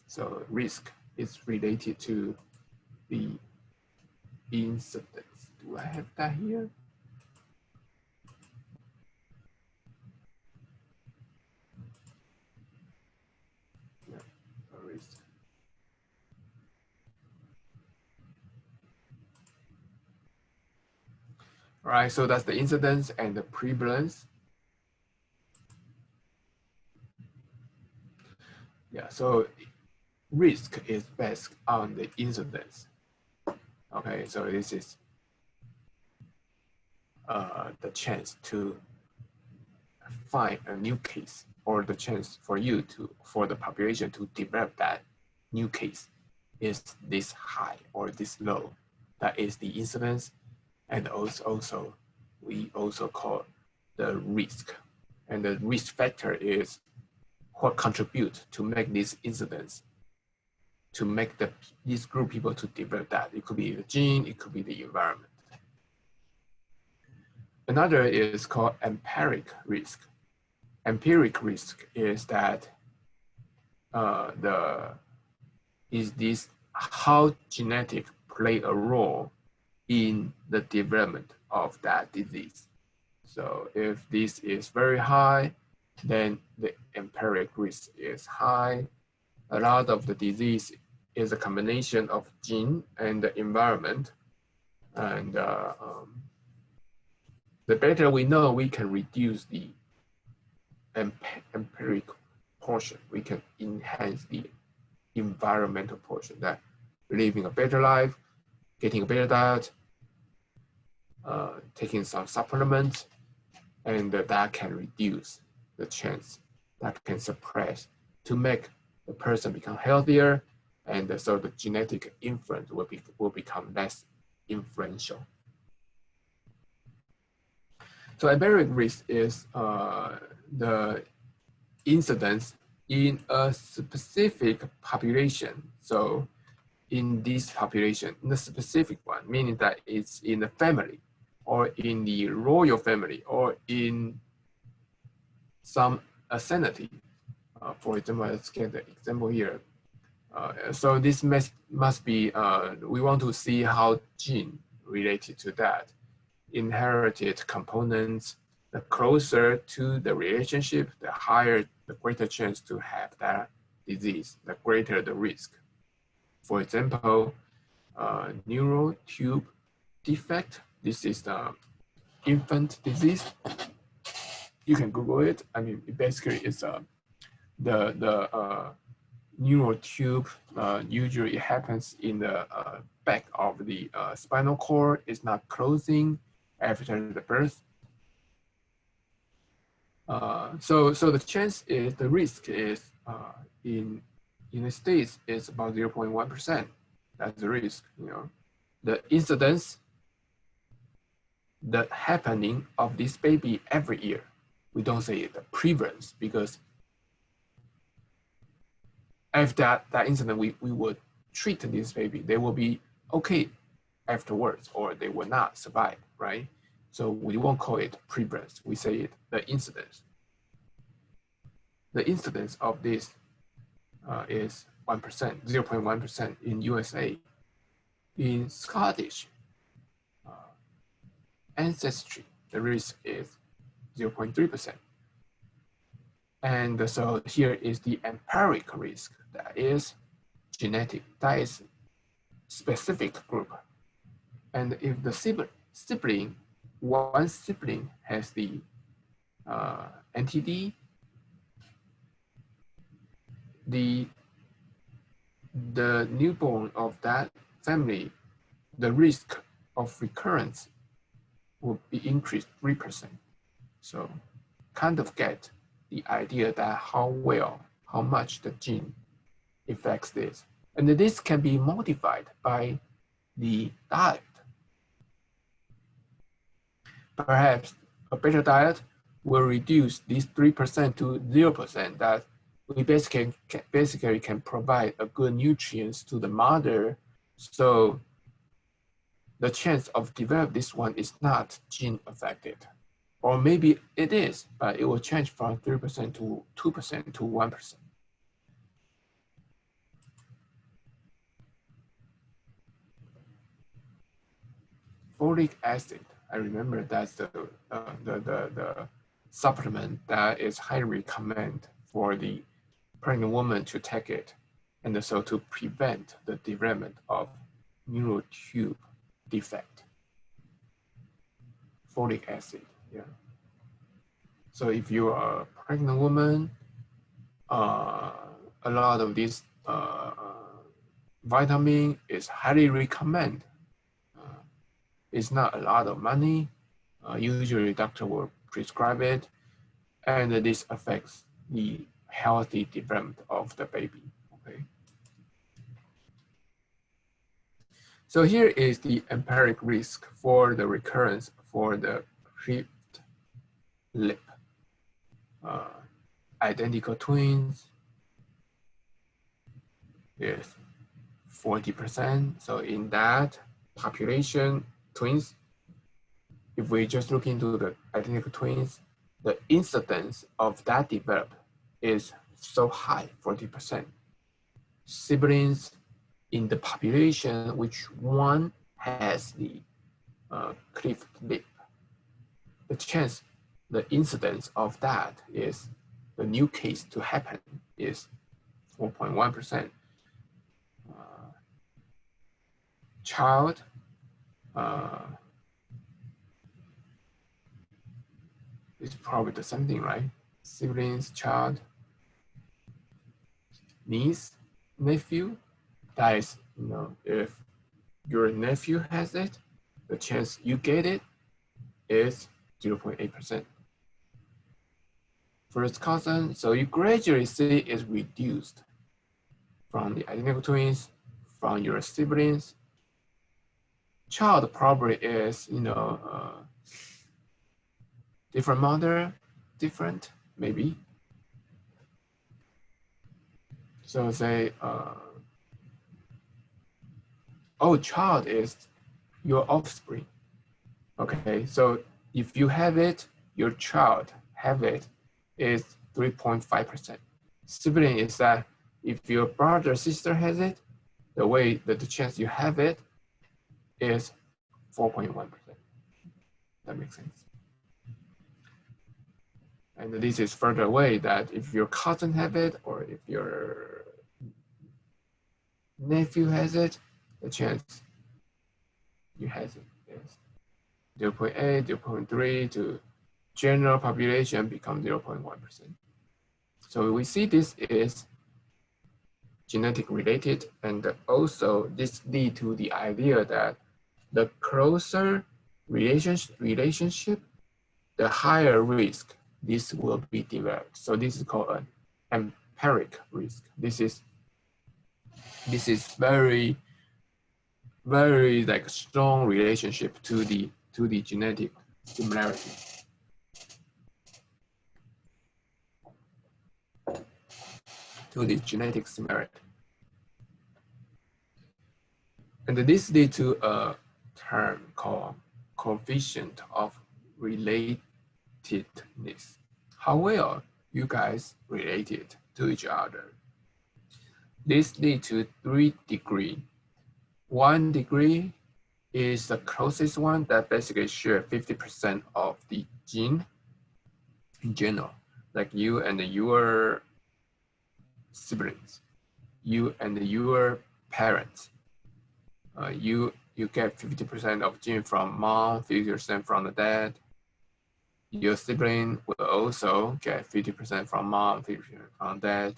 So risk is related to the incidence. Do I have that here? Yeah, risk. All right, so that's the incidence and the prevalence. Yeah, so risk is based on the incidence. Okay, so this is the chance to find a new case, or the chance for the population to develop that new case is this high or this low. That is the incidence, and also we also call the risk. And the risk factor is what contribute to make this incidence, to make this group people to develop that. It could be the gene, it could be the environment. Another is called empiric risk. Empiric risk is that how genetic play a role in the development of that disease. So if this is very high, then the empiric risk is high. A lot of the disease is a combination of gene and the environment. And the better we know, we can reduce the empiric portion. We can enhance the environmental portion, that living a better life, getting a better diet, taking some supplements, and that can reduce the chance, that can suppress to make the person become healthier, and so the genetic influence will become less influential. So empiric risk is the incidence in a specific population. So in this population, in the specific one, meaning that it's in the family or in the royal family or in some ascendancy. For example, let's get the example here. So this must be, we want to see how gene related to that. Inherited components, the closer to the relationship, the higher, the greater chance to have that disease, the greater the risk. For example, neural tube defect, this is the infant disease. You can Google it. I mean, basically it's the neural tube, usually it happens in the back of the spinal cord. It's not closing after the birth. So the chance is, the risk is in the States is about 0.1%. That's the risk, you know. The incidence, the happening of this baby every year. We don't say the prevalence, because after that incident, we would treat this baby. They will be okay afterwards, or they will not survive, right? So we won't call it prevalence. We say it the incidence. The incidence of this is 1%, 0.1% in USA. In Scottish ancestry, the risk is 0.3%. And so here is the empiric risk, that is genetic, that is specific group. And if the sibling, one sibling has the NTD, the newborn of that family, the risk of recurrence will be increased 3%. So kind of get the idea that how much the gene affects this. And this can be modified by the diet. Perhaps a better diet will reduce this 3% to 0%, that we basically can provide a good nutrients to the mother. So the chance of develop this one is not gene affected. Or maybe it is, but it will change from 3% to 2% to 1%. Folic acid, I remember that's the supplement that is highly recommended for the pregnant woman to take it, and so to prevent the development of neural tube defect. Folic acid, yeah. So if you are a pregnant woman, a lot of this vitamin is highly recommended. It's not a lot of money. Usually doctor will prescribe it, and this affects the healthy development of the baby, okay? So here is the empiric risk for the recurrence for the cleft lip. Identical twins is 40%. So in that population, twins, if we just look into the identical twins, the incidence of that develop is so high, 40%. Siblings in the population, which one has the cleft lip, the chance, the incidence of that is, the new case to happen is 4.1%. Child, it's probably the same thing, right? Siblings, child, niece, nephew. That is, you know, if your nephew has it, the chance you get it is 0.8%. First cousin, so you gradually see it's reduced from the identical twins, from your siblings, child probably is, different mother, different, maybe. So say, child is your offspring. Okay, so if you have it, your child have it is 3.5%. Sibling is that if your brother or sister has it, the way that the chance you have it is 4.1%. That makes sense. And this is further away that if your cousin have it or if your nephew has it, the chance you have it is 0.8, 0.3 to general population become 0.1%. So we see this is genetic related, and also this lead to the idea that the closer relationship, the higher risk this will be developed. So this is called an empiric risk. This is very, very like strong relationship to the genetic similarity. To the genetic similarity. And this leads to a term called coefficient of relatedness. How well you guys related to each other. This leads to 3 degrees. 1 degree is the closest one that basically share 50% of the gene in general, like you and your siblings, you and your parents. You get 50% of gene from mom, 50% from the dad. Your sibling will also get 50% from mom, 50% from dad.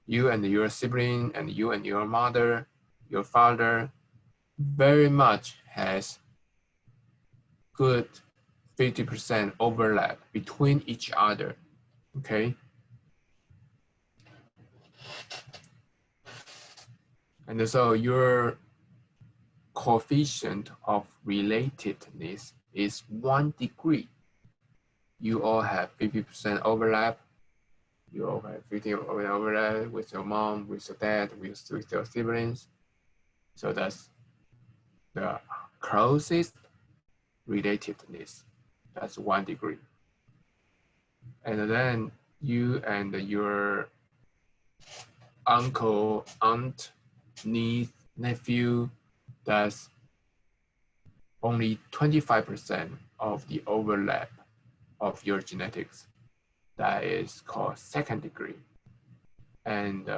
You and your sibling and you and your mother, your father, very much has good 50% overlap between each other, okay? And so your coefficient of relatedness is 1 degree. You all have 50% overlap. You all have 50% overlap with your mom, with your dad, with your siblings. So that's the closest relatedness. That's 1 degree. And then you and your uncle, aunt, niece, nephew, that's only 25% of the overlap of your genetics. That is called 2nd degree. And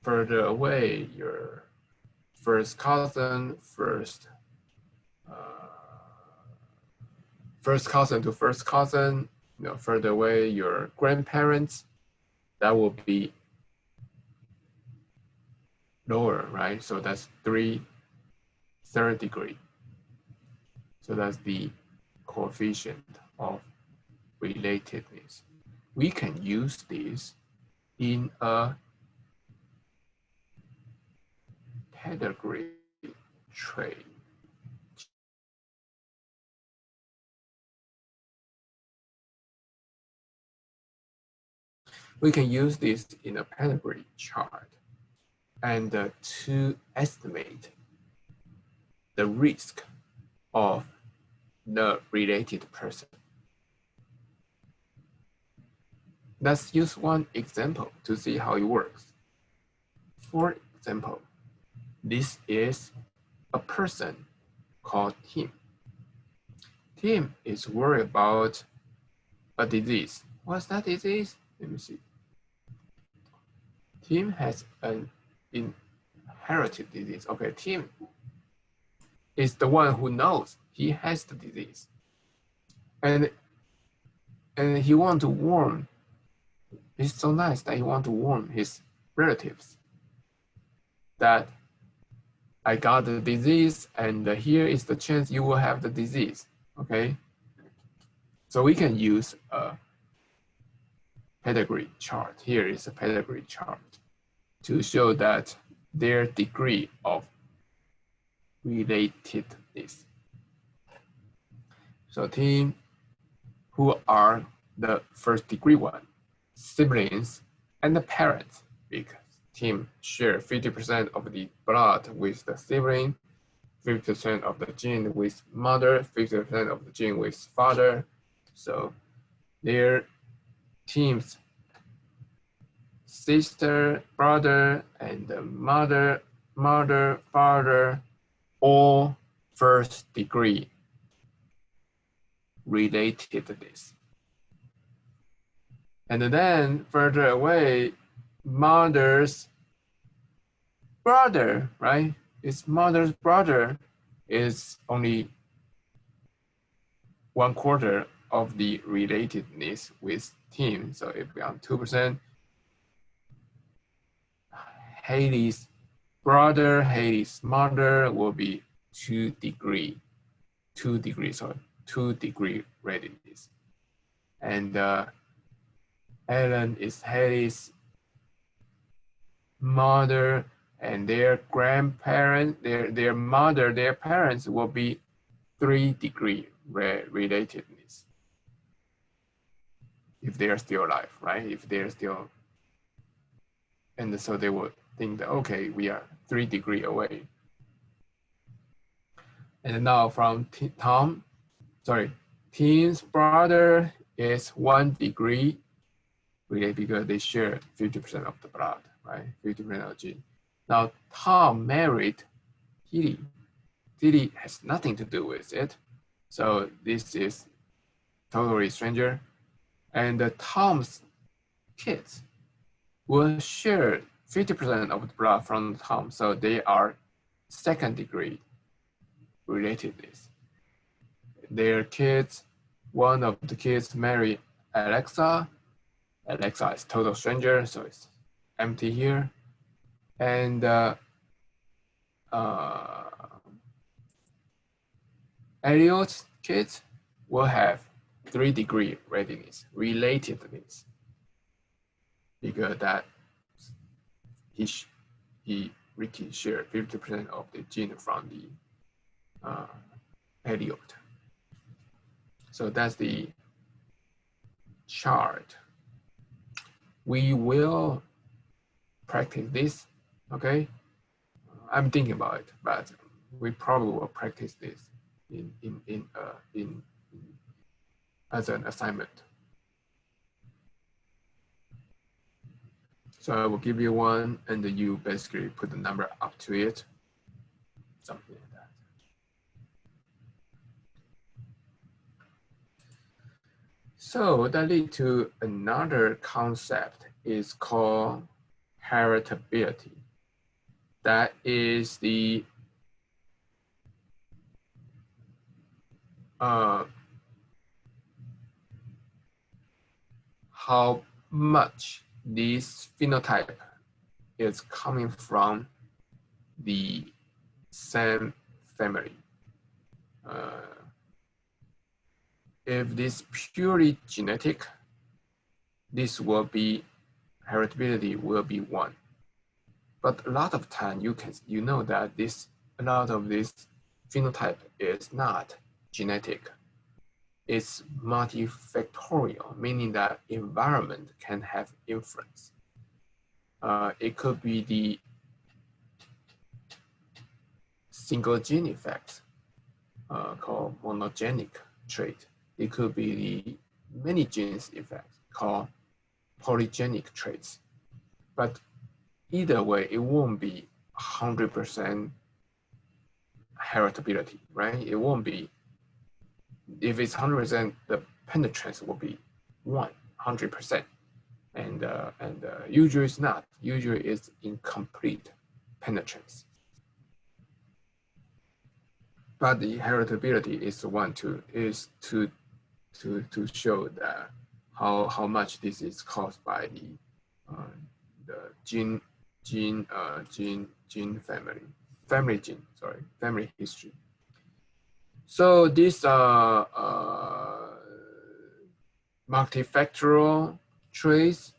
further away, your first cousin, first cousin to first cousin, further away, your grandparents, that will be lower, right? So that's 3rd degree. So that's the coefficient of relatedness. We can use this in a pedigree trait. We can use this in a pedigree chart and to estimate the risk of the related person. Let's use one example to see how it works. For example, this is a person called Tim. Tim is worried about a disease. What's that disease? Let me see. Tim has an inherited disease. Okay, Tim is the one who knows he has the disease. And he wants to warn. It's so nice that he wants to warn his relatives that I got the disease and here is the chance you will have the disease, okay? So we can use a pedigree chart. Here is a pedigree chart to show that their degree of relatedness. So team who are the first degree one, siblings and the parents, because team share 50% of the blood with the sibling, 50% of the gene with mother, 50% of the gene with father. So their team's sister, brother, and the mother, father, all first degree relatedness. And then further away, mother's brother, right? Its mother's brother is only 1/4 of the relatedness with team. So if we are 2%, Haley's brother, Haley's mother will be 2 degree readiness. And Ellen is Haley's mother, and their grandparent, their parents will be 3 degree relatedness. If they are still alive, right? If they're still, and so they would think that, okay, we are 3 degree away. And now from Tim's brother is 1 degree related because they share 50% of the blood, right? 50% of the gene. Now Tom married Tilly. Tilly has nothing to do with it. So this is totally stranger. And Tom's kids will share 50% of the blood from Tom. So they are 2nd degree relatedness. Their kids, one of the kids marry Alexa. Alexa is total stranger, so it's empty here. And Elliot's kids will have 3 degree relatedness, because that Ricky shared 50% of the gene from the Elliot. So that's the chart. We will practice this, okay? I'm thinking about it, but we probably will practice this as an assignment. So I will give you one, and then you basically put the number up to it, something like that. So that leads to another concept is called heritability. That is the how much this phenotype is coming from the same family. If this purely genetic, this will be heritability will be 1. But a lot of time you know that a lot of this phenotype is not genetic. It's multifactorial, meaning that environment can have influence. It could be the single gene effect called monogenic trait. It could be the many genes effect called polygenic traits. But either way, it won't be 100% heritability, right? It won't be, if it's 100%, the penetrance will be 100%. And usually it's not. Usually it's incomplete penetrance. But the heritability is to show that how much this is caused by the gene family history. So this multifactorial traits,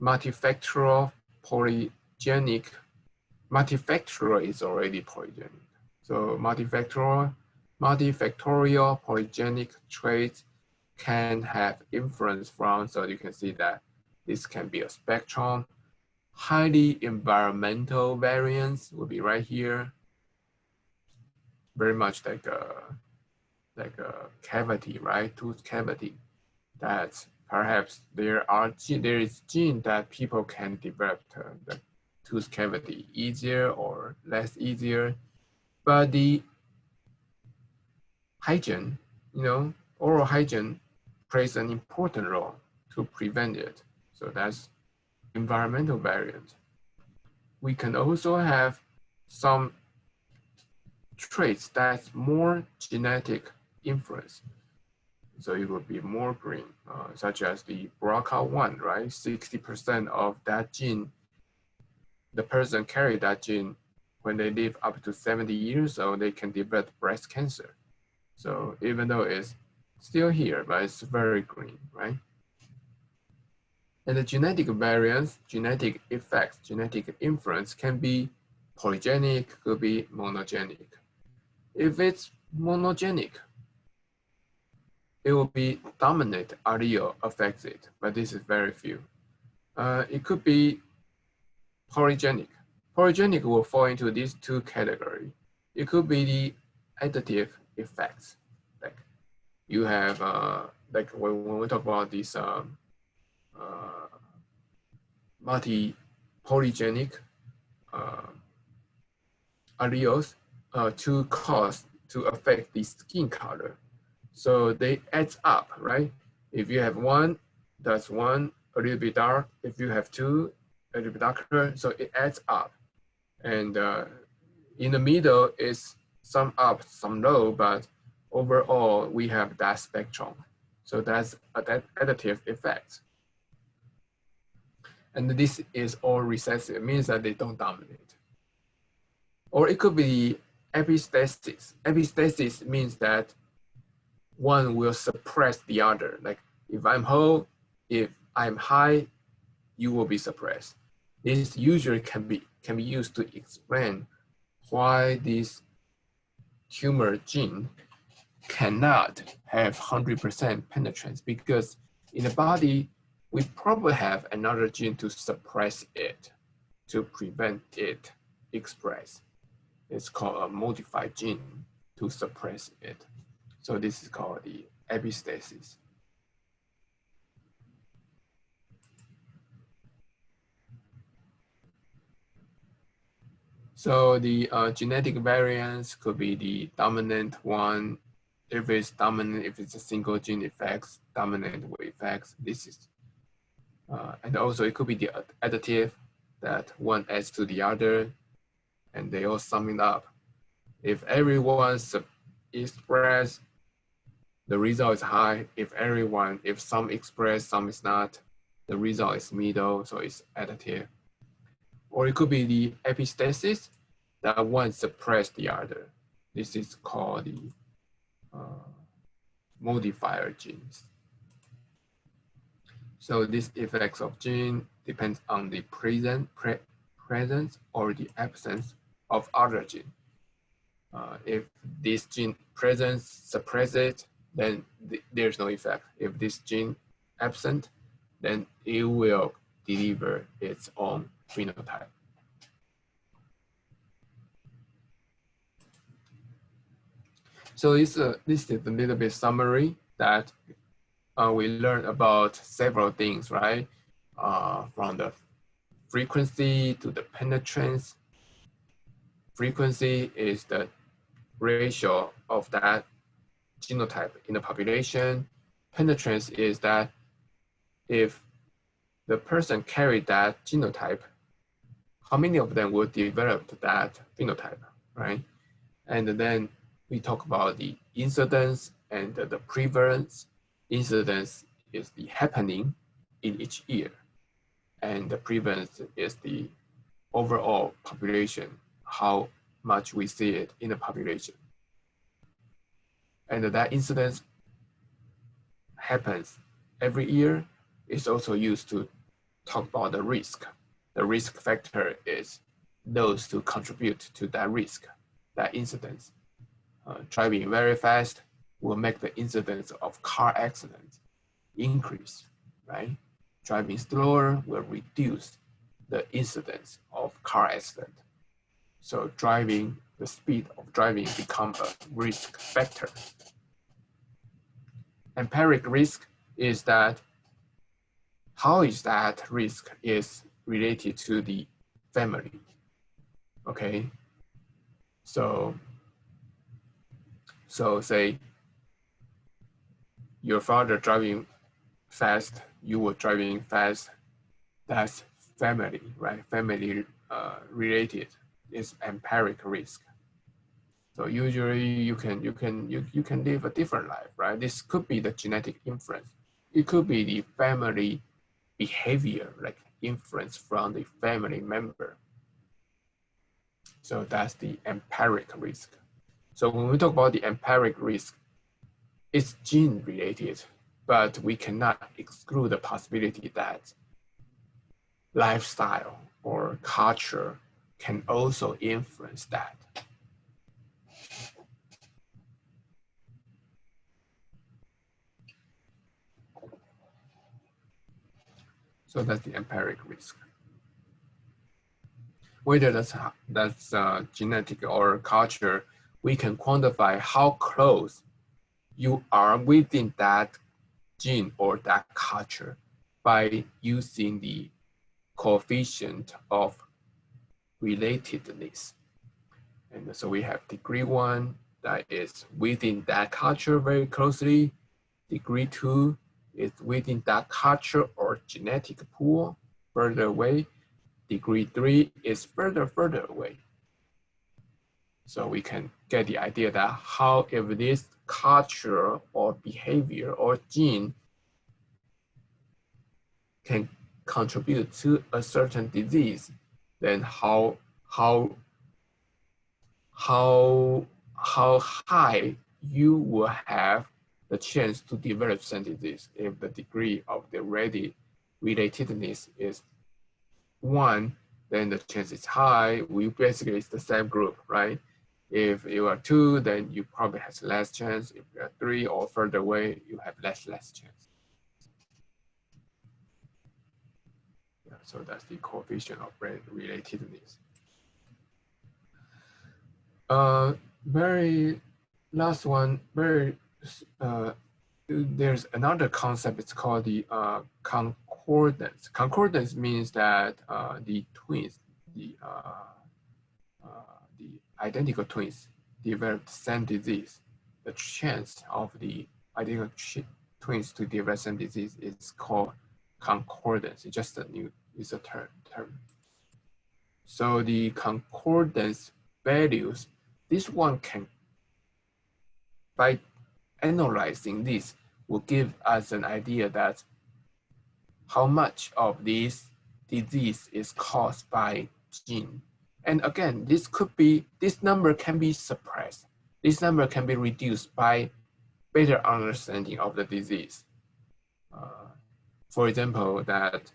multifactorial polygenic, multifactorial is already polygenic. So multifactorial polygenic traits can have influence from, so you can see that this can be a spectrum. Highly environmental variance will be right here. Very much like a cavity, right? Tooth cavity. That perhaps there is gene that people can develop the tooth cavity easier or less easier, but the hygiene, oral hygiene plays an important role to prevent it. So that's environmental variant. We can also have some traits that's more genetic influence. So it will be more green, such as the BRCA1, right? 60% of that gene, the person carry that gene when they live up to 70 years old, they can develop breast cancer. So even though it's still here, but it's very green, right? And the genetic variance, genetic effects, genetic influence can be polygenic, could be monogenic. If it's monogenic, it will be dominant allele affects it, but this is very few. It could be polygenic. Polygenic will fall into these two categories. It could be the additive effects. Like you have, like when we talk about these multi-polygenic alleles to affect the skin color. So they add up, right? If you have one, that's one a little bit dark. If you have two, a little bit darker, so it adds up. And in the middle is some up, some low, but overall we have that spectrum. So that's that additive effect. And this is all recessive, it means that they don't dominate. Or it could be epistasis. Epistasis means that one will suppress the other. Like if I'm whole, if I'm high, you will be suppressed. This usually can be used to explain why this tumor gene cannot have 100% penetrance, because in the body, we probably have another gene to suppress it, to prevent it express. It's called a modified gene to suppress it. So this is called the epistasis. So the genetic variance could be the dominant one. If it's dominant, if it's a single gene effects, dominant effects, this is, and also it could be the additive that one adds to the other, and they all sum it up. If everyone express, the result is high. If some express, some is not, the result is middle, so it's additive. Or it could be the epistasis that one suppress the other. This is called the modifier genes. So these effects of gene depends on the presence or the absence of other gene. If this gene presence suppress it, then there's no effect. If this gene absent, then it will deliver its own phenotype. So this is a little bit summary that we learned about several things, right? From the frequency to the penetrance. Frequency is the ratio of that genotype in the population. Penetrance is that if the person carried that genotype, how many of them will develop that phenotype, right? And then we talk about the incidence and the prevalence. Incidence is the happening in each year, and the prevalence is the overall population, how much we see it in the population. And that incidence happens every year. It's also used to talk about the risk. The risk factor is those to contribute to that risk. that incidence. Driving very fast will make the incidence of car accidents increase, right? Driving slower will reduce the incidence of car accident. So the speed of driving becomes a risk factor. Empiric risk is that how is that risk is related to the family, okay? So say your father driving fast, you were driving fast, that's family, right? Family related is empiric risk. So usually you can live a different life, right? This could be the genetic influence. It could be the family behavior, like influence from the family member. So that's the empiric risk. So when we talk about the empiric risk, it's gene related, but we cannot exclude the possibility that lifestyle or culture can also influence that. So that's the empiric risk. Whether that's genetic or culture, we can quantify how close you are within that gene or that culture by using the coefficient of relatedness. And so we have degree 1 that is within that culture very closely. Degree 2 is within that culture or genetic pool further away. Degree 3 is further away. So we can get the idea that how if this culture or behavior or gene can contribute to a certain disease, then how high you will have the chance to develop some disease if the degree of the relatedness is 1, then the chance is high. We basically it's the same group, right? If you are 2, then you probably have less chance. If you are 3 or further away, you have less chance. Yeah, so that's the coefficient of relatedness. Very last one, there's another concept, it's called the concordance. Concordance means that the twins, the identical twins develop the same disease. The chance of the identical twins to develop same disease is called concordance. It's just it's a term. So the concordance values, this one can, by analyzing this, will give us an idea that how much of this disease is caused by gene. And again, this number can be suppressed. This number can be reduced by better understanding of the disease. For example, that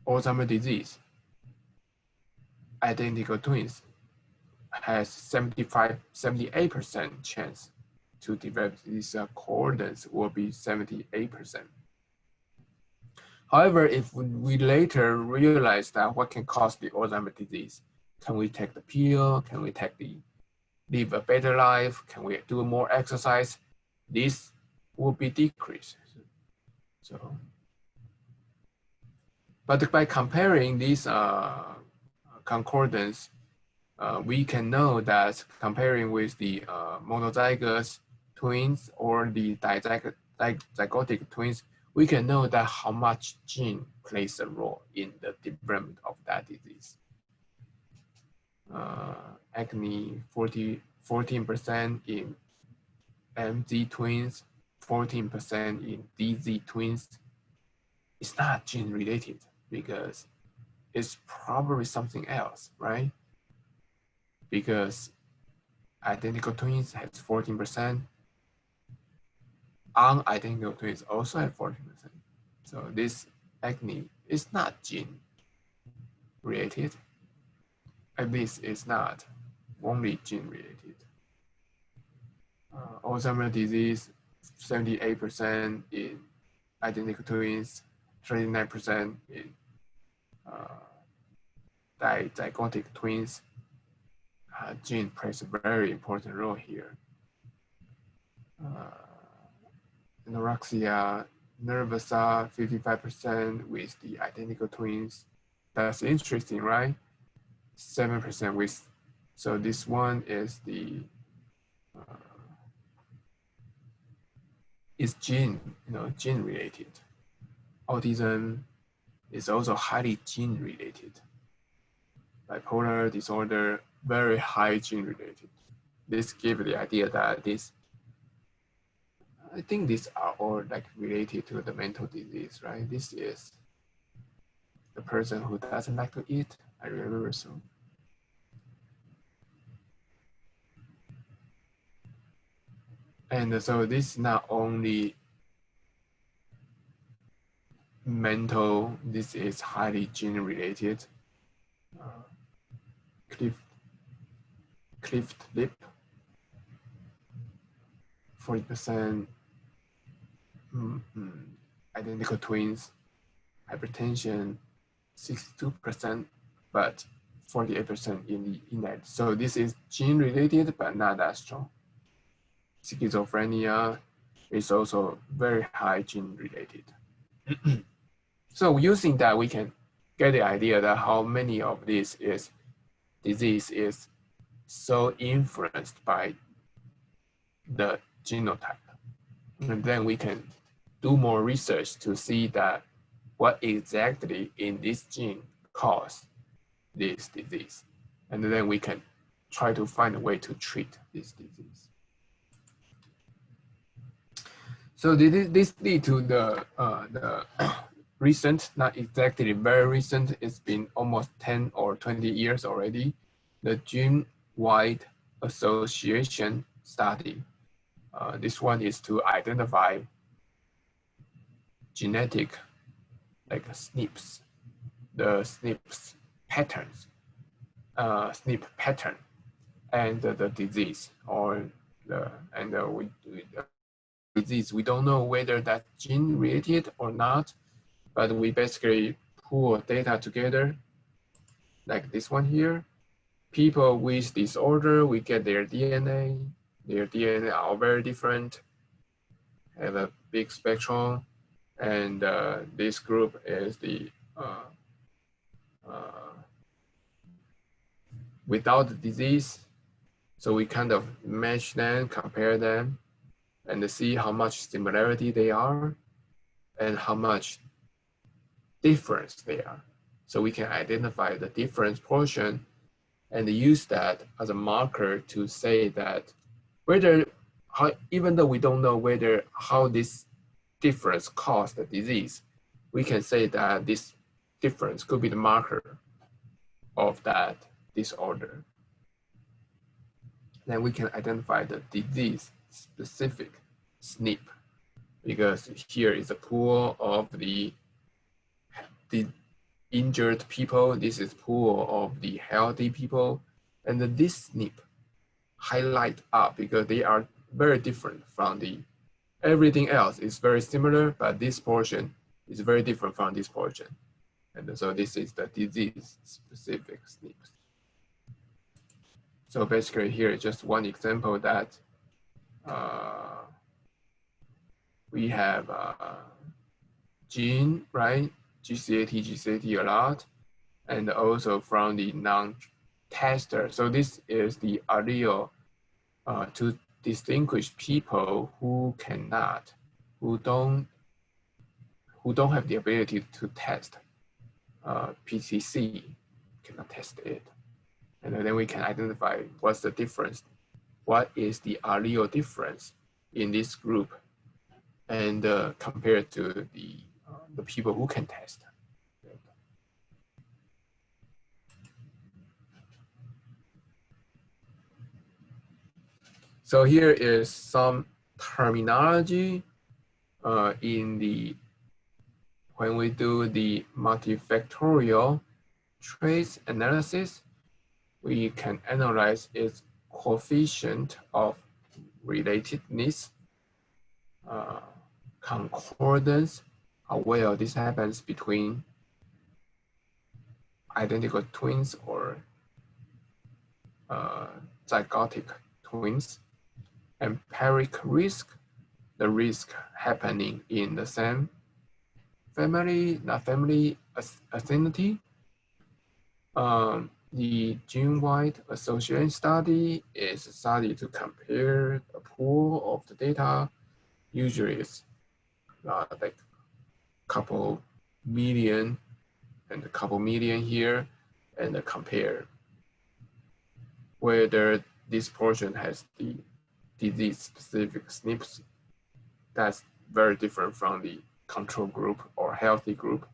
Alzheimer's disease, identical twins has 78% chance to develop this coordinates will be 78%. However, if we later realize that what can cause the Alzheimer's disease, can we take the pill? Can we live a better life? Can we do more exercise? This will be decreased. So, but by comparing these concordance, we can know that comparing with the monozygous twins or the dizygotic twins, we can know that how much gene plays a role in the development of that disease. Acne 14% in MZ twins, 14% in DZ twins. It's not gene related because it's probably something else, right? Because identical twins has 14%. Unidentical twins also have 14%. So this acne is not gene related. at least it's not only gene related. Alzheimer's disease, 78% in identical twins, 39% in dizygotic twins. Gene plays a very important role here. Anorexia nervosa, 55% with the identical twins. That's interesting, right? 7% with, so this one is the, is gene related. Autism is also highly gene related. Bipolar disorder, very high gene related. This gives the idea that I think these are all like related to the mental disease, right? This is the person who doesn't like to eat, I remember so. And so this is not only mental, this is highly gene related. Cleft lip, 40% identical twins, hypertension, 62%, but 48% in the innate. So this is gene related, but not that strong. Schizophrenia is also very high gene related. So using that, we can get the idea that how many of this disease is so influenced by the genotype. And then we can do more research to see that what exactly in this gene cause this disease. And then we can try to find a way to treat this disease. So this lead to the recent, not exactly very recent, it's been almost 10 or 20 years already, the gene-wide association study. This one is to identify genetic, like SNPs, the SNPs patterns, SNP pattern, and the disease or disease. We don't know whether that's gene related or not, but we basically pull data together, like this one here. People with disorder, we get their DNA. Their DNA are very different, have a big spectrum, and this group is the without the disease. So we kind of match them, compare them, and see how much similarity they are and how much difference they are. So we can identify the difference portion and use that as a marker to say that whether, even though we don't know whether how this difference caused the disease, we can say that this difference could be the marker of that disorder. Then we can identify the disease specific SNP, because here is a pool of the injured people. This is pool of the healthy people, and this SNP highlight up because they are very different from everything else is very similar, but this portion is very different from this portion. And so this is the disease specific SNPs. So basically here is just one example that we have gene, right? GCAT a lot, and also from the non-tester. So this is the allele to distinguish people who don't have the ability to test PCC, cannot test it. And then we can identify what's the difference, what is the allele difference in this group, and compared to the people who can test. So here is some terminology when we do the multifactorial traits analysis. we can analyze its coefficient of relatedness, concordance, how well this happens between identical twins or zygotic twins. Empiric risk, the risk happening in the same family, not family affinity. The gene-wide association study is a study to compare a pool of the data. Usually it's like a couple million and a couple million here, and compare whether this portion has the disease-specific SNPs. That's very different from the control group or healthy group.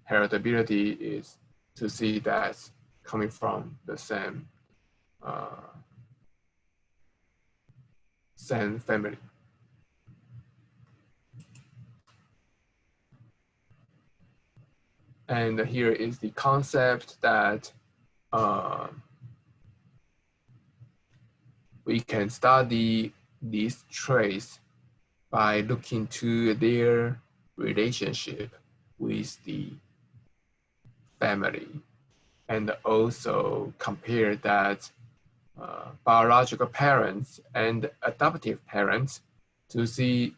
Heritability is to see that's coming from the same family. And here is the concept that we can study these traits by looking to their relationship with the family, and also compare that biological parents and adoptive parents to see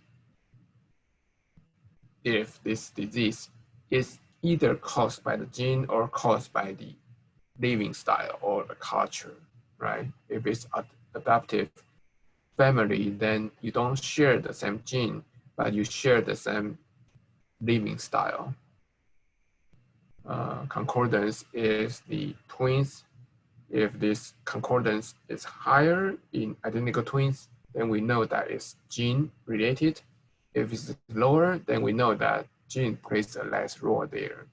if this disease is either caused by the gene or caused by the living style or the culture, right? If it's adoptive family, then you don't share the same gene, but you share the same living style. Concordance is the twins. If this concordance is higher in identical twins, then we know that it's gene related. If it's lower, then we know that gene plays a less role there.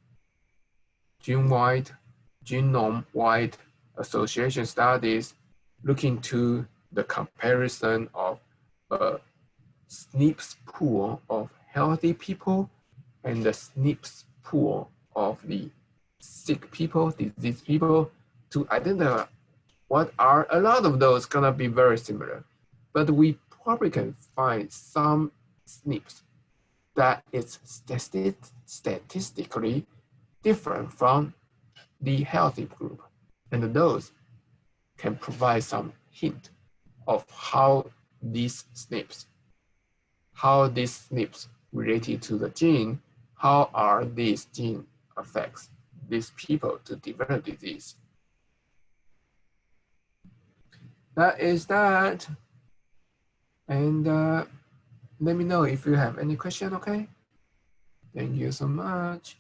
Gene-wide, genome-wide association studies look into the comparison of a SNPs pool of healthy people and the SNPs pool of the sick people, diseased people, to identify what are a lot of those gonna be very similar. But we probably can find some SNPs that is statistically different from the healthy group. And those can provide some hint of how these SNPs related to the gene, how are these gene affects these people to develop disease. That is that. And let me know if you have any question, okay? Thank you so much.